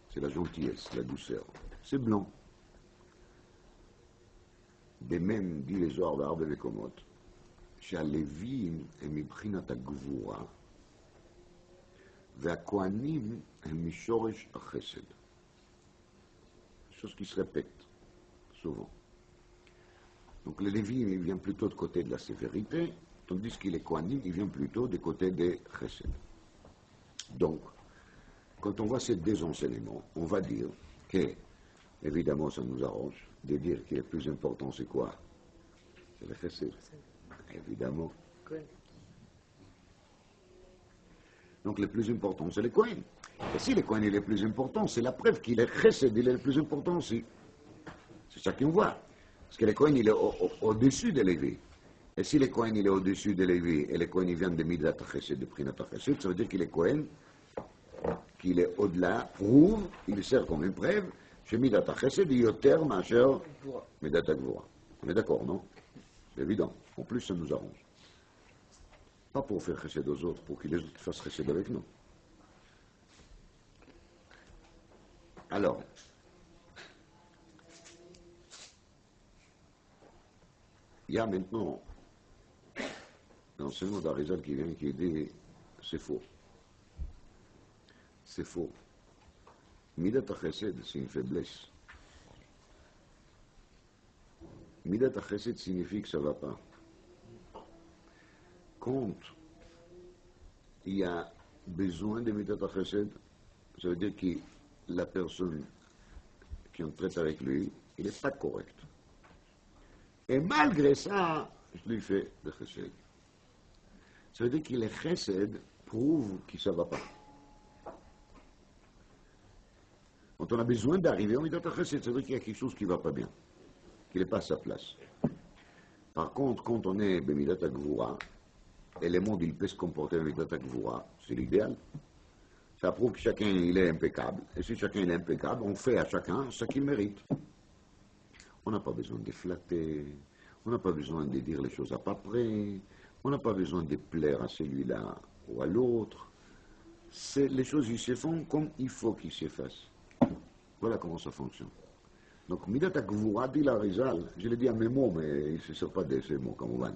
C'est la gentillesse, la douceur. C'est blanc. De même, dit les Zohar d'Arbe Vekomot, שהלווים הם מבחינת הגבורה והכהנים הם משורש החסד. Chose qui se répète souvent. Donc le Lévi, il vient plutôt de côté de la sévérité, tandis que les Kohanim, il vient plutôt du côté des Chesed. Donc, quand on voit ces deux enseignements, on va dire que, évidemment, ça nous arrange de dire que le plus important, c'est quoi? C'est le Chesed. Évidemment. Donc le plus important, c'est le Kohen. Et si le Kohen est le plus important, c'est la preuve qu'il est Chesed, il est le plus important aussi. C'est ça qu'on voit. Parce que le Kohen, il est au-dessus de Lévi. Et si le Kohen, il est au-dessus de Lévi, et le Kohen, il vient de Midat HaChesed, de Prinat HaChesed, ça veut dire qu'il est Kohen, qu'il est au-delà, prouve, il sert comme une preuve, chez Midat HaChesed, il y a au terme, Asher, Midat HaGvura. On est d'accord, non? C'est évident. En plus, ça nous arrange. Pas pour faire Chesed aux autres, pour que les autres fassent Chesed avec nous. Alors, il y a maintenant l'enseignement d'Arizal qui vient qui dit c'est faux. C'est faux. Midat HaChesed, c'est une faiblesse. Midat HaChesed signifie que ça ne va pas. Quand il y a besoin de Midat HaChesed, ça veut dire que la personne qui en traite avec lui, il n'est pas correct. Et malgré ça, je lui fais le Chesed. Ça veut dire que le Chesed prouve que ça ne va pas. Quand on a besoin d'arriver au Midat HaChesed, ça veut dire qu'il y a quelque chose qui ne va pas bien, qu'il n'est pas à sa place. Par contre, quand on est Bemidat HaGvura, et le monde il peut se comporter avec Midat HaGvura, c'est l'idéal. Ça prouve que chacun il est impeccable. Et si chacun il est impeccable, on fait à chacun ce qu'il mérite. On n'a pas besoin de flatter, on n'a pas besoin de dire les choses à pas près, on n'a pas besoin de plaire à celui-là ou à l'autre. Les choses ils se font comme il faut qu'ils se fassent. Voilà comment ça fonctionne. Donc, Midat HaGvura, dit l'Arizal, je l'ai dit à mes mots, mais il ne se sert pas de ces mots, comme on va.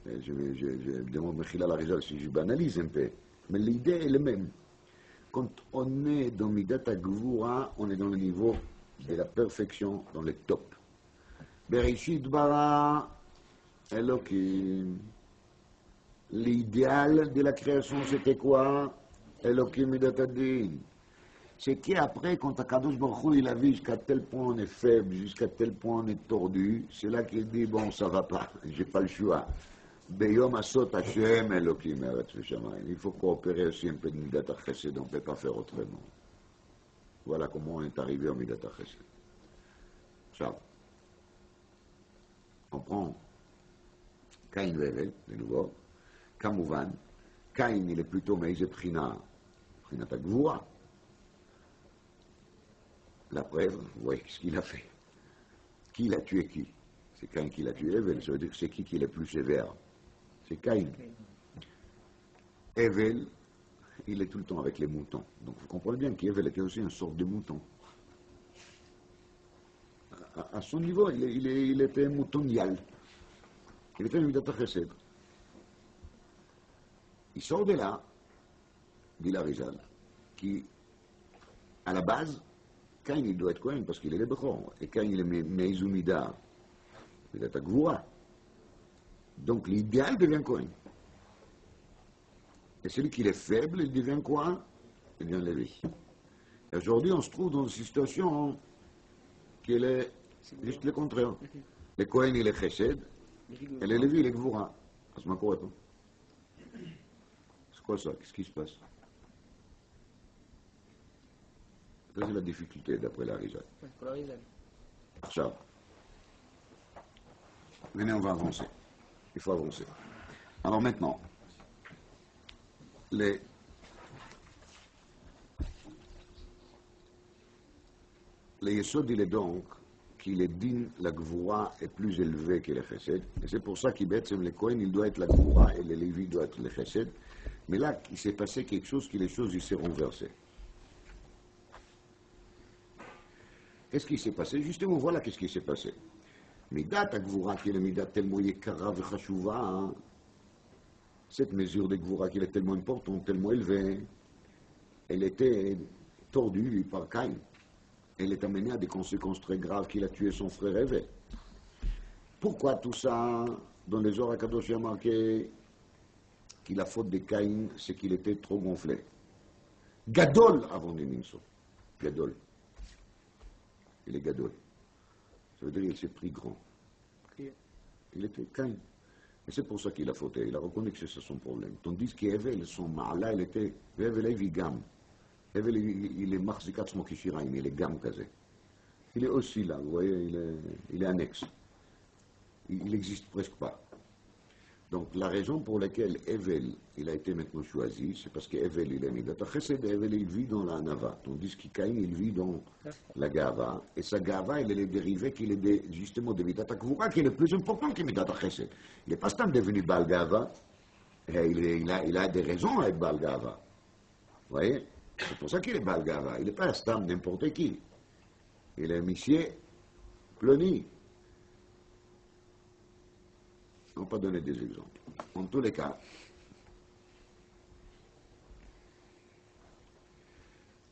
Je demande Mechila l'Arizal si je banalise un peu. Mais l'idée est la même. Quand on est dans Midat HaGvura, on est dans le niveau de la perfection, dans le top. Bereshit bara Elohim. L'idéal de la création, c'était quoi? Elohim Midat Hadin. C'est qu'après, quand Akadosh Baruch Hu, il a vu jusqu'à tel point on est faible, jusqu'à tel point on est tordu, c'est là qu'il dit, bon, ça va pas, j'ai pas le choix. Beyom asot Hashem Elohim eretz v'shamayim. Il faut coopérer aussi un peu de Midat HaChesed, on ne peut pas faire autrement. Voilà comment on est arrivé au Midat HaChesed. Ça. On prend Caïn Vevel, de nouveau. Kamouvan. Caïn, il est plutôt Meïze Prinat HaGvura. La preuve, vous voyez ce qu'il a fait. Qui l'a tué qui? C'est Caïn qui l'a tué Evel, ça veut dire que c'est qui est le plus sévère? C'est Caïn. Evel, il est tout le temps avec les moutons. Donc vous comprenez bien qu'Evel était aussi une sorte de mouton. À son niveau, il était un mouton nial. Il était un Midat HaChesed. Il sort de là, dit l'Arizal, qui, à la base, Caïn, il doit être Kohen parce qu'il est le Bechor. Et Caïn, il est Meizumida, Midat HaGvura. Donc l'idéal devient Kohen. Et celui qui est faible, il devient quoi? Il devient Lévi. Et aujourd'hui, on se trouve dans une situation qui est juste le contraire. Le Kohen, il est Chesed, et le Lévi, il est Gvura. Ça m'a quoi, c'est quoi ça? Qu'est-ce qui se passe? Ça, c'est la difficulté d'après l'Arizal. Ça. Venez, on va avancer. Il faut avancer. Alors maintenant, le Yesod, il est donc qu'il est digne, la Gvoura est plus élevée que les Chesed. Et c'est pour ça qu'il les Kohen, il doit être la Gvoura et les Lévi doivent être les Chesed. Mais là, il s'est passé quelque chose qui les choses ils s'est renversées. Qu'est-ce qui s'est passé? Justement, voilà qu'est-ce qui s'est passé. Midat Gvoura, qui est le Midat tellement Yekara v'chashuva, hein, cette mesure de Gvoura qui est tellement importante, tellement élevée, elle était tordue par Caïn. Elle est amenée à des conséquences très graves qu'il a tué son frère Ève. Pourquoi tout ça? Dans les Zohar HaKadosh, il y a marqué que la faute de Caïn, c'est qu'il était trop gonflé. Gadol avant de Nimso. Gadol. Il est Gadol. Ça veut dire qu'il s'est pris grand. Il était Caïn. Et c'est pour ça qu'il a fauté. Il a reconnu que c'est ça son problème. Tandis qu'Ève, son ma'ala, il était. Ève, il est gam. Ève, il est marzikat smokishiraim, il est gam kazé. Il est aussi là, vous voyez, il est annexe. Il n'existe presque pas. Donc la raison pour laquelle Evel, il a été maintenant choisi, c'est parce qu'Evel, il est Midat Chesed, Evel, il vit dans la Nava, tandis que Caïn, il vit dans la Gava. Et sa Gava, elle est dérivée qu'il est justement de Midat Kvura, qui est le plus important que Midat Chesed. Il n'est pas stam devenu Baal Gava, et il a des raisons à être Baal Gava. Vous voyez? C'est pour ça qu'il est Baal Gava. Il n'est pas stam n'importe qui. Il est monsieur Ploni. On va pas donner des exemples. En tous les cas,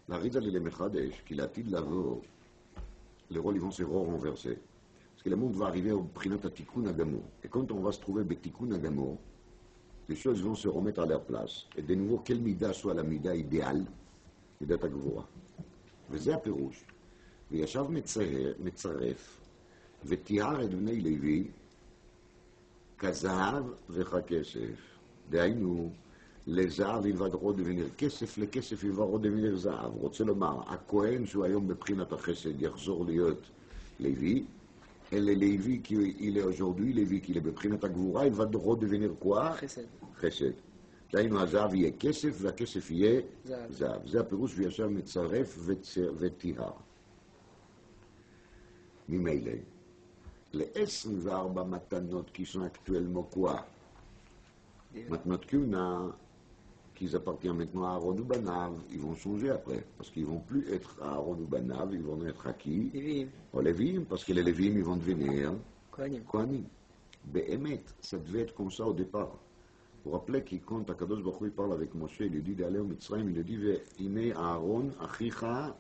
la Rizal et les Mechadesh, qu'il a dit de l'avot, les rôles ils vont se renverser. Parce que le monde va arriver au Prinat Tikkun Agamour. Et quand on va se trouver Tikkun Agamour, les choses vont se remettre à leur place. Et de nouveau, quelle mida soit la mida idéale, mida Tagvora. וזה הפירוש. וישב מצרף, ותיאר את בני לוי, כזהב וככסף. דהיינו, לזהב ילבדרו דבניר כסף, לכסף ילבדרו דבניר זהב. רוצה לומר, הכהן שהוא היום בבחינת החסד יחזור להיות לוי, אלא לוי כי il est aujourd'hui לוי, כי בבחינת הגבורה ילבדרו דבניר quoi? חסד. דהיינו, הזהב יהיה כסף והכסף יהיה זהב. זה הפירוש וישב מצרף וטיהר. ממילא. Les 24 matanot qui sont actuellement quoi? Matanot Kuna, qui appartiennent maintenant à Aaron ou Banav, ils vont changer après, parce qu'ils ne vont plus être à Aaron ou Banav, ils vont être à qui? Aux Lévim, parce que les Lévim, ils vont devenir Kohanim. Be'emet, ça devait être comme ça au départ. Vous vous rappelez qu'il quand Akadosh Baruch Hu parle avec Moshe, il lui dit d'aller au Mitzrayim, il lui dit Ve'ine Aaron achicha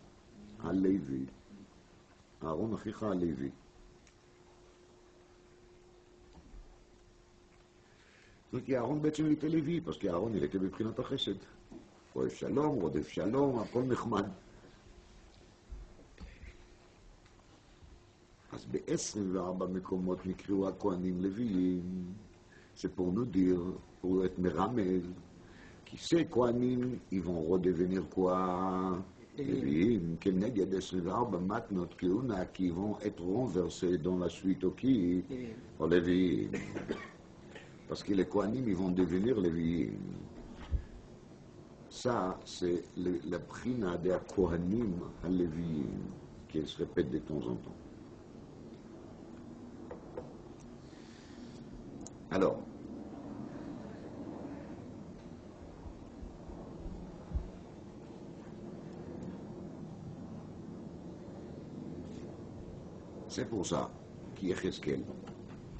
al-Levi. Aaron achicha al-Levi. Donc Aaron בעצם était Lévi, parce qu'Aaron il était בבחינת החסד. אוהב שלום, רודף שלום, הכל נחמד. אז ב-24 מקומות נקראו הכהנים לוויים. C'est pour nous dire, pour être מרמז, כי ces כהנים ils vont redevenir quoi? לוויים, כנגד 24 מתנות כהונה, qui vont être renversés dans la suite au qui? aux לוויים. Parce que les Kohanim, ils vont devenir les Lévi'im. Ça, c'est la prina des Kohanim à Lévi'im, qui se répète de temps en temps. Alors, c'est pour ça qu'il y a Cheskel,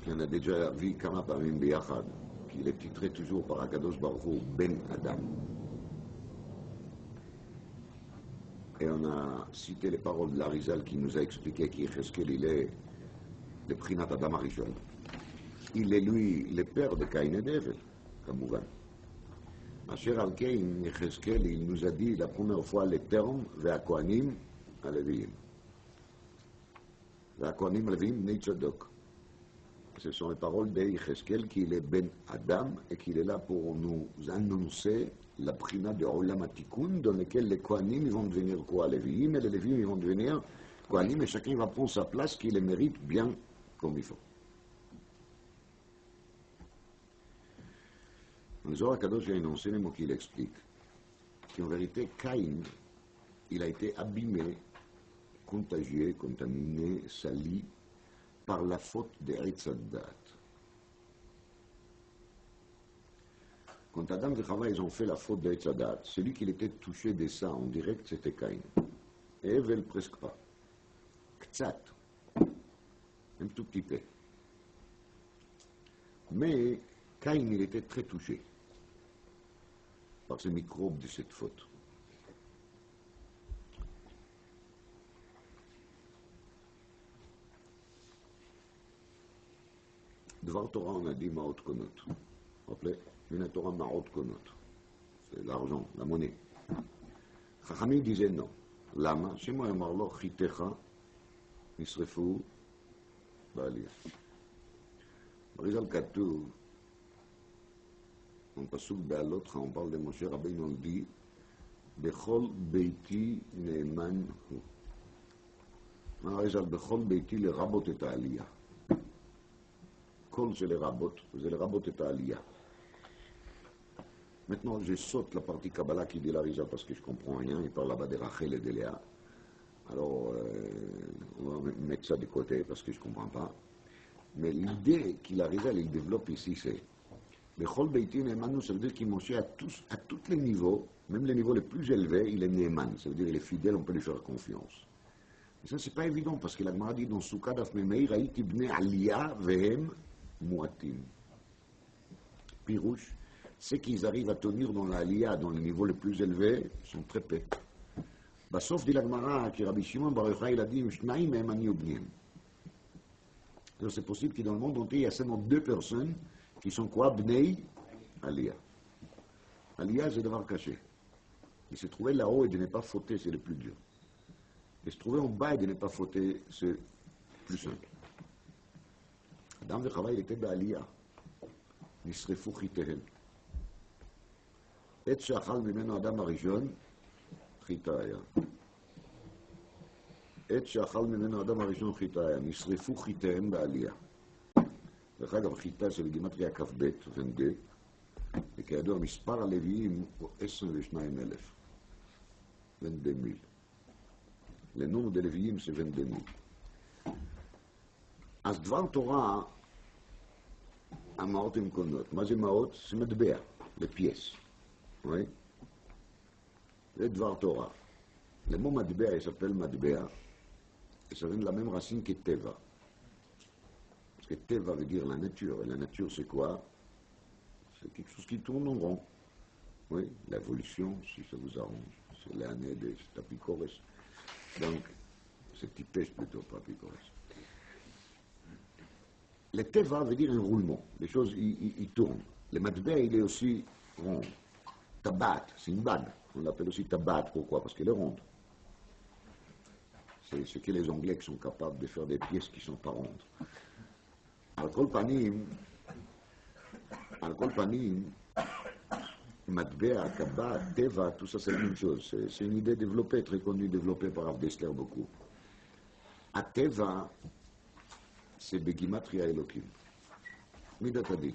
qu'on a déjà vu kama pamim biyachad, qu'il est titré toujours par Akadosh Baruch Hu Ben Adam. Et on a cité les paroles de l'Arizal qui nous a expliqué qu'Yecheskel, il est le Prinat Adam Arishon. Il est lui le père de Caïn et d'Evel, comme on Asher al Caïn, Yecheskel, il nous a dit la première fois les termes Ve'akohanim Aleviim. Ve'akohanim Aleviim Bnei Tzadok. Ce sont les paroles d'Yecheskel qu'il est Ben Adam et qu'il est là pour nous annoncer la prina de Olam HaTikun dans lequel les Kohanim vont devenir quoi? Les Lévi'im, et les Lévi'im vont devenir Kohanim et chacun va prendre sa place qui les mérite bien comme il faut. Le Zohar HaKadosh a énoncé les mots qu'il explique qu'en vérité Caïn il a été abîmé contagié, contaminé, sali par la faute des Eitz Hadat. Quand Adam et Chava, ils ont fait la faute d'Eitz Hadat, celui qui était touché de ça en direct, c'était Caïn. Et Evel, presque pas. Ktsat. Un tout petit peu. Mais Caïn, il était très touché par ce microbe de cette faute. Dvar Torah, on a dit Maot Konot. Vous vous rappelez? Une Torah Maot Konot. C'est l'argent, la monnaie. Chachamim disait non. Lama, chez moi, Marlo, Chitecha, Nisrefu, Baalia. Marizal Katou, en Pasuk Be'alot, on parle de Moshe Rabbeinu, on dit Bechol Beiti Neeman Hu. Marizal Bechol Beiti le Rabot et Aliyah. Kol c'est le Rabot, c'est le Rabot et Aliyah. Maintenant, je saute la partie Kabbalah qui dit l'Arizal parce que je ne comprends rien. Il parle là-bas de Rachel et de Léa. Alors, on va mettre ça de côté parce que je ne comprends pas. Mais l'idée qu'il l'Arizal il développe ici, c'est Bechol Beiti Neeman, ça veut dire qu'il Moshe à tous les niveaux, même les niveaux les plus élevés, il est Neeman. Ça veut dire qu'il est fidèle, on peut lui faire confiance. Mais ça, c'est pas évident parce que la Gemara dit dans Souka Daf Memeir, Haïti bnei Aliyah vehem muatim. Pirouche, c'est qu'ils arrivent à tenir dans l'Aliyah, dans le niveau le plus élevé, ils sont très peu. Bah, sauf dit la Gemara, qui Rabbi Shimon Bar Yochai, il a dit Mishnaim mehem ani ubnim. C'est possible que dans le monde entier, il y a seulement 2 personnes qui sont quoi? Bnei Aliyah. Aliyah, c'est devoir cacher. Il se trouver là-haut et de ne pas fauter, c'est le plus dur. Et se trouver en bas et de ne pas fauter, c'est plus simple. Adam וחווה, il était בעלייה. נשרפו חיתיהם. עת שאכל ממנו האדם הראשון, חיטה היה. עת שאכל ממנו האדם הראשון, חיטה היה. נשרפו חיתיהם בעלייה. דרך אגב, חיטה זה בגימטריה כ"ב, ונדה, וכידוע, מספר הלוויים הוא 22,000. ונדה מיל. Le nombre de Lévi'im, c'est 22 000. אז דבר תורה, המעות הם קונות. מה זה מעות? זה מטבע, לפיס. Oui? זה דבר תורה. Le mot מטבע, il s'appelle מטבע, et ça vient de la même racine que Teva. Parce que Teva veut dire la nature, et la nature c'est quoi? C'est quelque chose qui tourne en rond. Oui? L'évolution, si ça vous arrange. C'est l'année des tapicores. Donc, c'est typèche plutôt, pas picorès. Le teva veut dire un roulement. Les choses, ils tournent. Le matbea, il est aussi rond. Tabat, c'est une bague. On l'appelle aussi tabat. Pourquoi? Parce qu'elle est ronde. C'est ce que les Anglais qui sont capables de faire des pièces qui ne sont pas rondes. Al-Kol Panim, Matbea, Kabbat, Teva, tout ça c'est la même chose. C'est une idée développée, très connue, développée par Rav Dessler beaucoup. À Teva, c'est Begimatria Elohim. Midat Adin.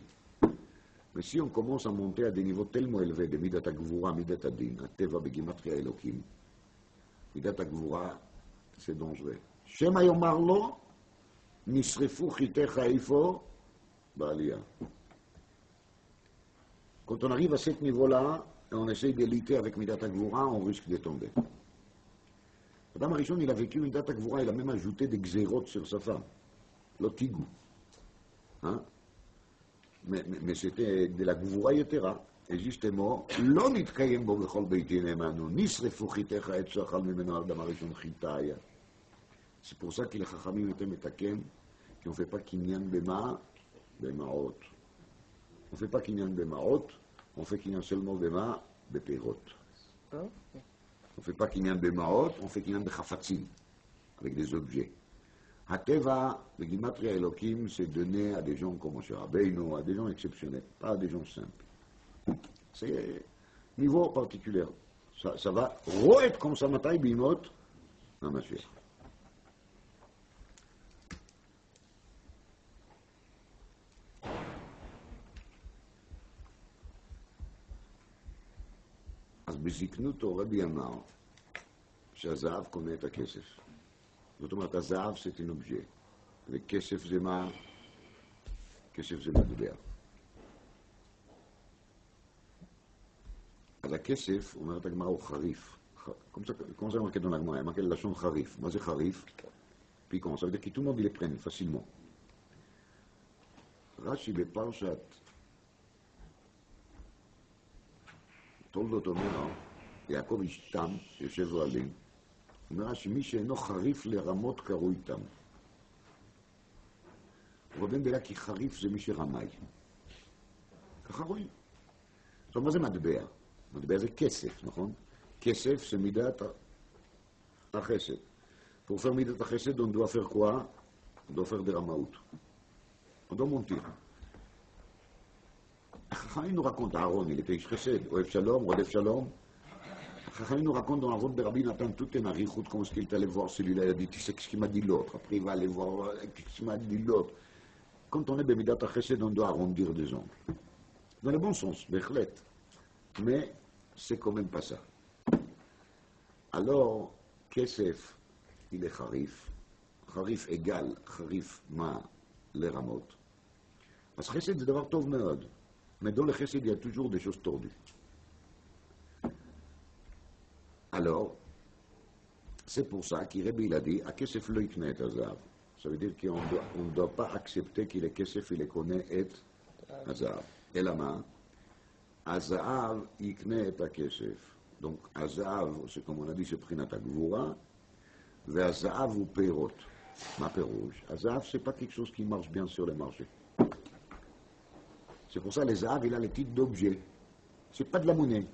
Mais si on commence à monter à des niveaux tellement élevés de Midat Agvura, Midat Adin, à Teva, Begimatria Elohim, Midat Agvura, c'est dangereux. Shema Yomarlo, Nisrefu Chitecha Ifo, Baalia. Quand on arrive à ce niveau-là, et on essaye de lutter avec Midat Agvura, on risque de tomber. Adam Arishon, il a vécu Midat Agvura, il a même ajouté des xérotes sur sa femme. L'otigou. Hein? Mais c'était de la Gvura Yetera. Et justement, l'on itkayem bo bechol beiti neemanu, nisrefu chitecha et shachal mimeno Adam Arishon chitaya. C'est pour ça que les chachamim étaient metakem, qu'on ne fait pas kinyan bema, bemaot. On ne fait pas kinyan bemaot, on fait kinyan seulement bema, beperot. On ne fait pas kinyan bemaot, on fait kinyan bechafatzim, avec des objets. Hateva, le Gimatria Elohim, c'est donné à des gens comme Moshe Rabbeinu, à des gens exceptionnels, pas à des gens simples. C'est niveau particulier. Ça va re-être comme ça, Matai Bimot, dans ma chère. אז בזקנותו רבי אמר שהזהב קונה את הכסף. זאת אומרת, הזהב c'est un objet, וכסף זה מה? כסף זה מטבע. אז הכסף, אומרת הגמרא, הוא חריף. Comment ça marqué dans la Gemara? Il y a marqué la לשון חריף. מה זה חריף? piquant. Ça veut dire que tout le monde les prenne facilement. רש"י בפרשת תולדות אומר, יעקב איש תם, יושב אוהלים, אומר רש"י, מי שאינו חריף לרמות קרוי תם. רובן דעה כי חריף זה מי שרמאי. ככה רואים. עכשיו, מה זה מטבע? מטבע זה כסף, נכון? כסף זה מידת החסד. Pour faire midat chesed, on doit faire quoi? On doit faire des ramaout. On doit mentir. Chachamim nous raconte, Aaron, il était ish chesed, Oev Shalom, Rodef Shalom. Chachamim nous raconte dans la route de Rabbi Nathan, tout est marichout, comment est-ce qu'il est allé voir celui-là, il a dit, tu sais ce qu'il m'a dit l'autre, après il va aller voir ce qu'il m'a dit l'autre. Quand on est bemidat chesed, on doit arrondir des ongles. Dans le bon sens, bechlet. Mais c'est quand même pas ça. Alors, kesef, il est kharif. Kharif égale kharif ma les ramot. Parce que chesed c'est d'avoir tov meod. Mais dans le chesed, il y a toujours des choses tordues. Alors, c'est pour ça qu'Irbi a dit, à kesef lo yikne et hazav. Ça veut dire qu'on ne doit pas accepter qu'il est kesef, il connaît et hazav. Et la main, hazav yikne et kesef. Donc, hazav, c'est comme on a dit, c'est prinat agvura. והזהב הוא פירות. מה פירוש? הזהב c'est pas quelque chose qui marche bien sur le marché. C'est pour ça que le זהב il a le titre d'objet. C'est pas de la monnaie.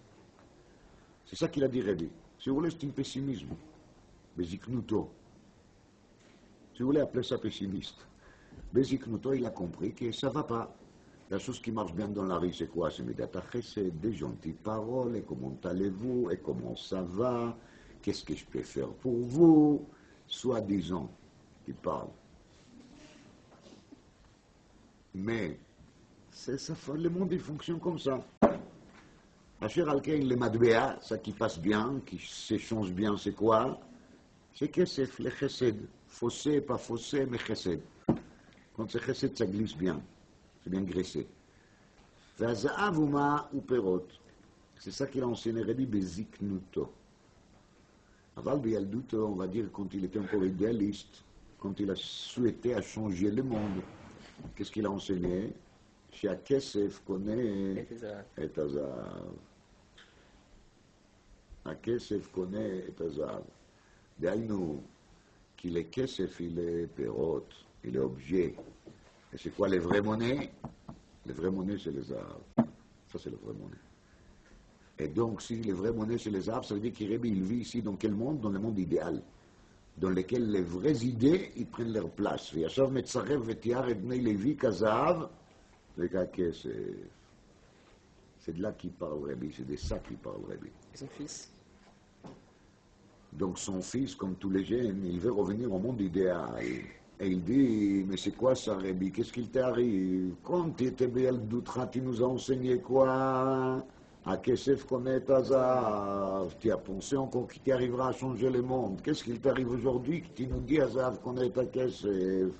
C'est ça qu'il a dit Rabbi. Si vous voulez, c'est un pessimisme. Beziknuto. Si vous voulez appeler ça pessimiste. Beziknuto, il a compris que ça va pas. La chose qui marche bien dans la rue, c'est quoi? C'est Midat HaChesed, des gentilles paroles, et comment allez-vous, et comment ça va. Qu'est-ce que je peux faire pour vous? Soi-disant, il parle. Mais, c'est ça, le monde il fonctionne comme ça. Asher Alkein, le Madbea, ça qui passe bien, qui s'échange bien, c'est quoi? C'est Kesef, le Chesed. Faussé, pas faussé, mais Chesed. Quand c'est Chesed, ça glisse bien. C'est bien graissé. Vazaav uma ou perot. C'est ça qu'il a enseigné Rabbi Beziknuto. Aval Bialduto, on va dire, quand il était encore idéaliste, quand il a souhaité changer le monde, qu'est-ce qu'il a enseigné? שהכסף קונה את הזהב. הכסף קונה את הזהב. דהיינו, כי לכסף il est פירות, il est objet. Et c'est quoi les vraies monnaies? Les vraies monnaies, c'est les arbres. Ça, c'est la vraie monnaie. Et donc, si les vraies monnaies, c'est les arbres, ça veut dire qu'Irbi, il vit ici dans quel monde? Dans le monde idéal, dans lequel les vraies idées, ils prennent leur place. וישב מצרף ותיאר את בני לוי כזהב וככסף. C'est de là qu'il parle Rabbi, c'est de ça qu'il parle Rabbi.
Et son fils?
Donc son fils, comme tous les jeunes, il veut revenir au monde idéal. Et il dit, mais c'est quoi ça Rabbi? Qu'est-ce qu'il t'arrive? Quand tu étais Be'Yaldutra, tu nous as enseigné quoi? À Kesef connaît Azav. Tu as pensé encore qu'il t'arrivera à changer le monde. Qu'est-ce qu'il t'arrive aujourd'hui que tu nous dis Azav connaît à Kesef?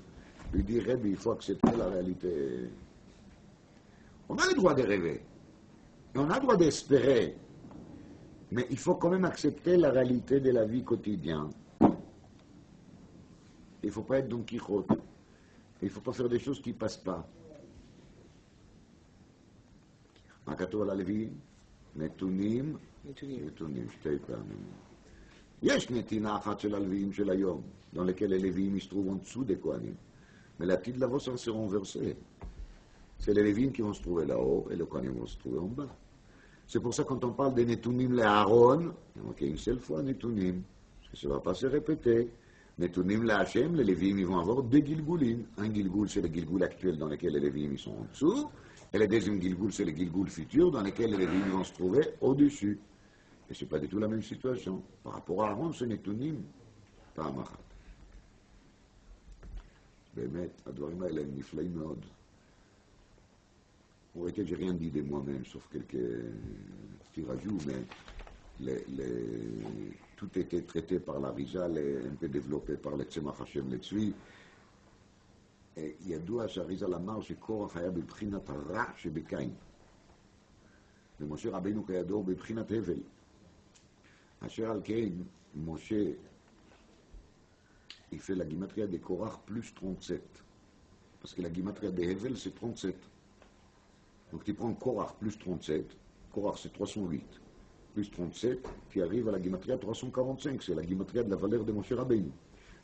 Il dit, Rabbi, il faut accepter la réalité. On a le droit de rêver. Et on a le droit d'espérer. Mais il faut quand même accepter la réalité de la vie quotidienne. Il ne faut pas être Don Quichotte. Il ne faut pas faire des choses qui ne passent pas. מה כתוב על הלוויים? נתונים, שתי פעמים. יש נתינה אחת של הלוויים של היום, dans lesquels les Lévi'im se trouvent en dessous des Kohanim. Mais לעתיד לבוא ça se renverser. C'est les Lévi'im qui vont se trouver là-haut et les Kohanim vont se trouver en bas. C'est pour ça quand on parle des Netunim les Aaron, il y a marqué une seule fois Netunim, parce que ça ne va pas se répéter. Netunim les Hachem, les Lévi'im ils vont avoir deux Gilgulim. Un Gilgul c'est le Gilgul actuel dans lequel les Lévi'im ils sont en dessous. Et le deuxième Gilgul, c'est le Gilgul futur dans lequel les Lévi'im vont se trouver au-dessus. Et ce n'est pas du tout la même situation. Par rapport à Aaron, ce Netunim, pas Amachat. באמת, הדברים האלה הם נפלאים מאוד. Vous voyez que j'ai rien dit de moi-même, sauf quelques petits rajouts, mais tout était traité par la Rizal et un peu développé par le Tzemach Hashem là-dessus. ידוע שהריזל אמר שקורח היה בבחינת הרע שבקין. ומשה רבינו כידוע בבחינת הבל. אשר על כן, משה, il fait la gimatria de Korach plus 37. Parce que la gimatria de Hevel, c'est 37. Donc tu prends Korach plus 37, Korach c'est 308, plus 37, tu arrives à la gimatria 345, c'est la gimatria de la valeur de Moshe Rabbeinu.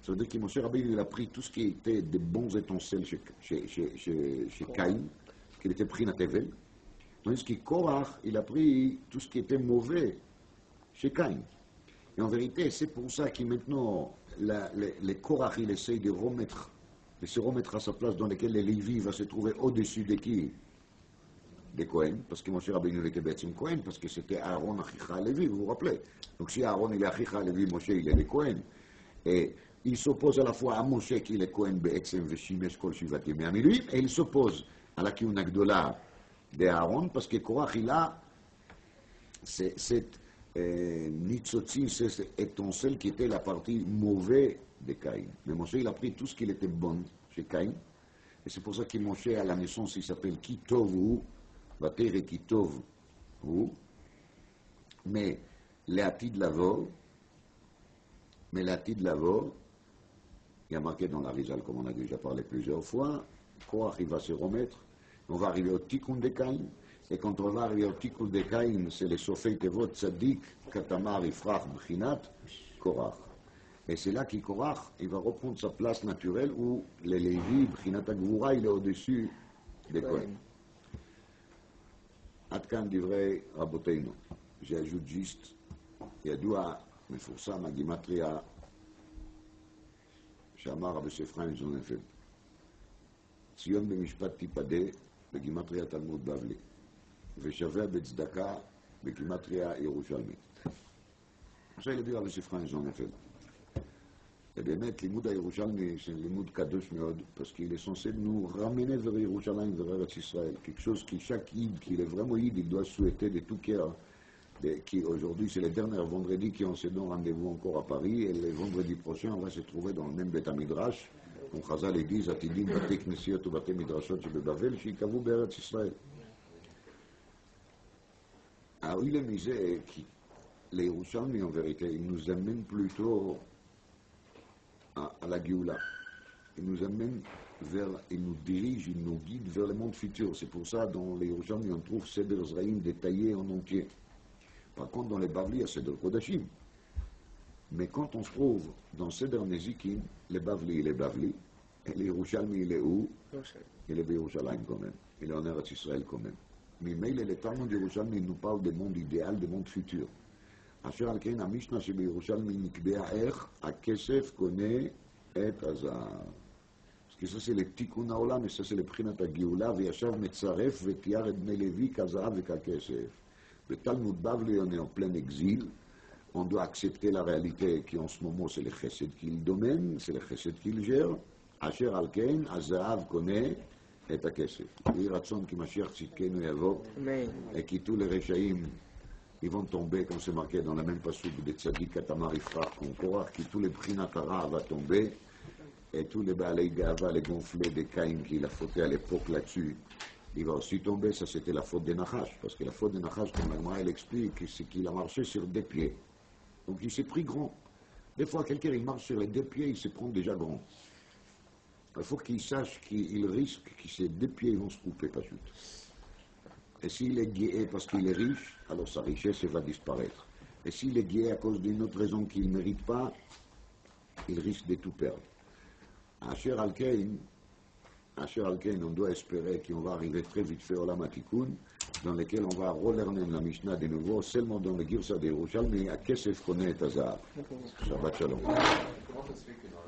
Ça veut dire que Moshe Rabbeinu, il a pris tout ce qui était des bons étincelles chez Caïn, qu'il était pris dans Hevel, tandis que Korach, il a pris tout ce qui était mauvais chez Caïn. Et en vérité, c'est pour ça que maintenant, les Korach, il essaye de se remettre à sa place dans laquelle les Lévi va se trouver au-dessus de qui? Des Cohen, parce que Moshe Rabbeinu était Betzim Cohen, parce que c'était Aaron Achicha Lévi, vous vous rappelez. Donc si Aaron il est Achicha Lévi, Moshe il est le Cohen. Et il s'oppose à la fois à Moshe qui est le Cohen Be'etzem Veshimesh Kol Shivat Yemei HaMiluim, et il s'oppose à la Kiyuna Gdola de Aaron, parce que Korach il a cette Nitzotzin, c'est étincelle qui était la partie mauvaise de Caïn. Mais Moshe il a pris tout ce qui était bon chez Caïn, et c'est pour ça que Moshe à la naissance il s'appelle Kitovu, Vatere Kitov, mais l'Atid Lavor, il y a marqué dans la Rizal, comme on a déjà parlé plusieurs fois, Korach il va se remettre, on va arriver au Tikkun de Caïn, et quand on va arriver au Tikkun de Caïn, c'est les Sofei Tevot Tzadik, Katamar, Ifrach, Bchinat, Korach. Et c'est là que Korach, il va reprendre sa place naturelle où les Lévi, Bchinat Agvura, il est au-dessus des Kohen. עד כאן דברי רבותינו, j'ajoute juste, ידוע, מפורסם, הגימטריה שאמר רבי אפרים זוננפלד, ציון במשפט תיפדה בגימטריה תלמוד בבלי, ושווה בצדקה בגימטריה ירושלמית. עכשיו ידוע רבי אפרים זוננפלד. ובאמת, לימוד הירושלמי c'est un לימוד קדוש מאוד, parce qu'il est censé nous ramener vers Yerushalayim, vers Eretz Israël. Quelque chose qui, chaque Yid, qui est vraiment Yid, il doit souhaiter de tout cœur. Aujourd'hui, c'est les derniers vendredis qui ont se donné rendez-vous encore à Paris, et le vendredi prochain, on va se trouver dans le même Beth Midrash, comme Chazal les dit, Atidim, Bate Knesiot ou Bate Midrashot שבבבל, שיקבעו בארץ ישראל. Alors, il est misé, les Yerushalmi, en vérité, ils nous amènent plutôt à la Géoula. Il nous amène il nous dirige, il nous guide vers le monde futur. C'est pour ça, dans les Yerushalmi, on trouve Seder Zraïm détaillé en entier. Par contre, dans les Bavli, il y a Seder Kodashim. Mais quand on se trouve dans Seder Nezikin, les Bavli, il est Bavli, et les Yerushalmi, il est où? Il est Yerushalayim quand même. Il est en Eretz Israël quand même. Mais le Talmud Yerushalmi nous parle du monde idéal, du monde futur. אשר על כן המשנה שבירושלמי נקבעה איך הכסף קונה את הזהב. כי ça c'est le תיקון העולם, ça c'est לבחינת הגאולה, וישב מצרף ותיאר את בני לוי כזהב וככסף. בתלמוד בבלי on est en plein exil, on doit accepter la réalité qui en ce moment c'est le chesed qu'il domine, c'est le chesed qu'il gère. אשר על כן הזהב קונה את הכסף. יהי רצון כי משיח צדקנו יבוא, et qui tous les רשעים ils vont tomber, comme c'est marqué dans la même passage de Tzadik, Katamar, Ifrach, Korach, qui tous les Prinatara va tomber, et tous les Baalei Gava, les gonflés de Caïn qu'il a fauté à l'époque là-dessus, il va aussi tomber. Ça c'était la faute de Nachash, parce que la faute de Nachash, comme Agmara elle explique, c'est qu'il a marché sur deux pieds. Donc il s'est pris grand. Des fois, quelqu'un il marche sur les deux pieds, il se prend déjà grand. Il faut qu'il sache qu'il risque que ces deux pieds vont se couper, pas chute. Et s'il est gué parce qu'il est riche, alors sa richesse va disparaître. Et s'il est gué à cause d'une autre raison qu'il ne mérite pas, il risque de tout perdre. Asher Alkein, on doit espérer qu'on va arriver très vite fait au Olam HaTikun, dans lequel on va relerner la Mishnah de nouveau, seulement dans le Girsa de Yerushalmi, à Kesef connaît et Hazahav. Shabbat Shalom.
Comment ça se fait que dans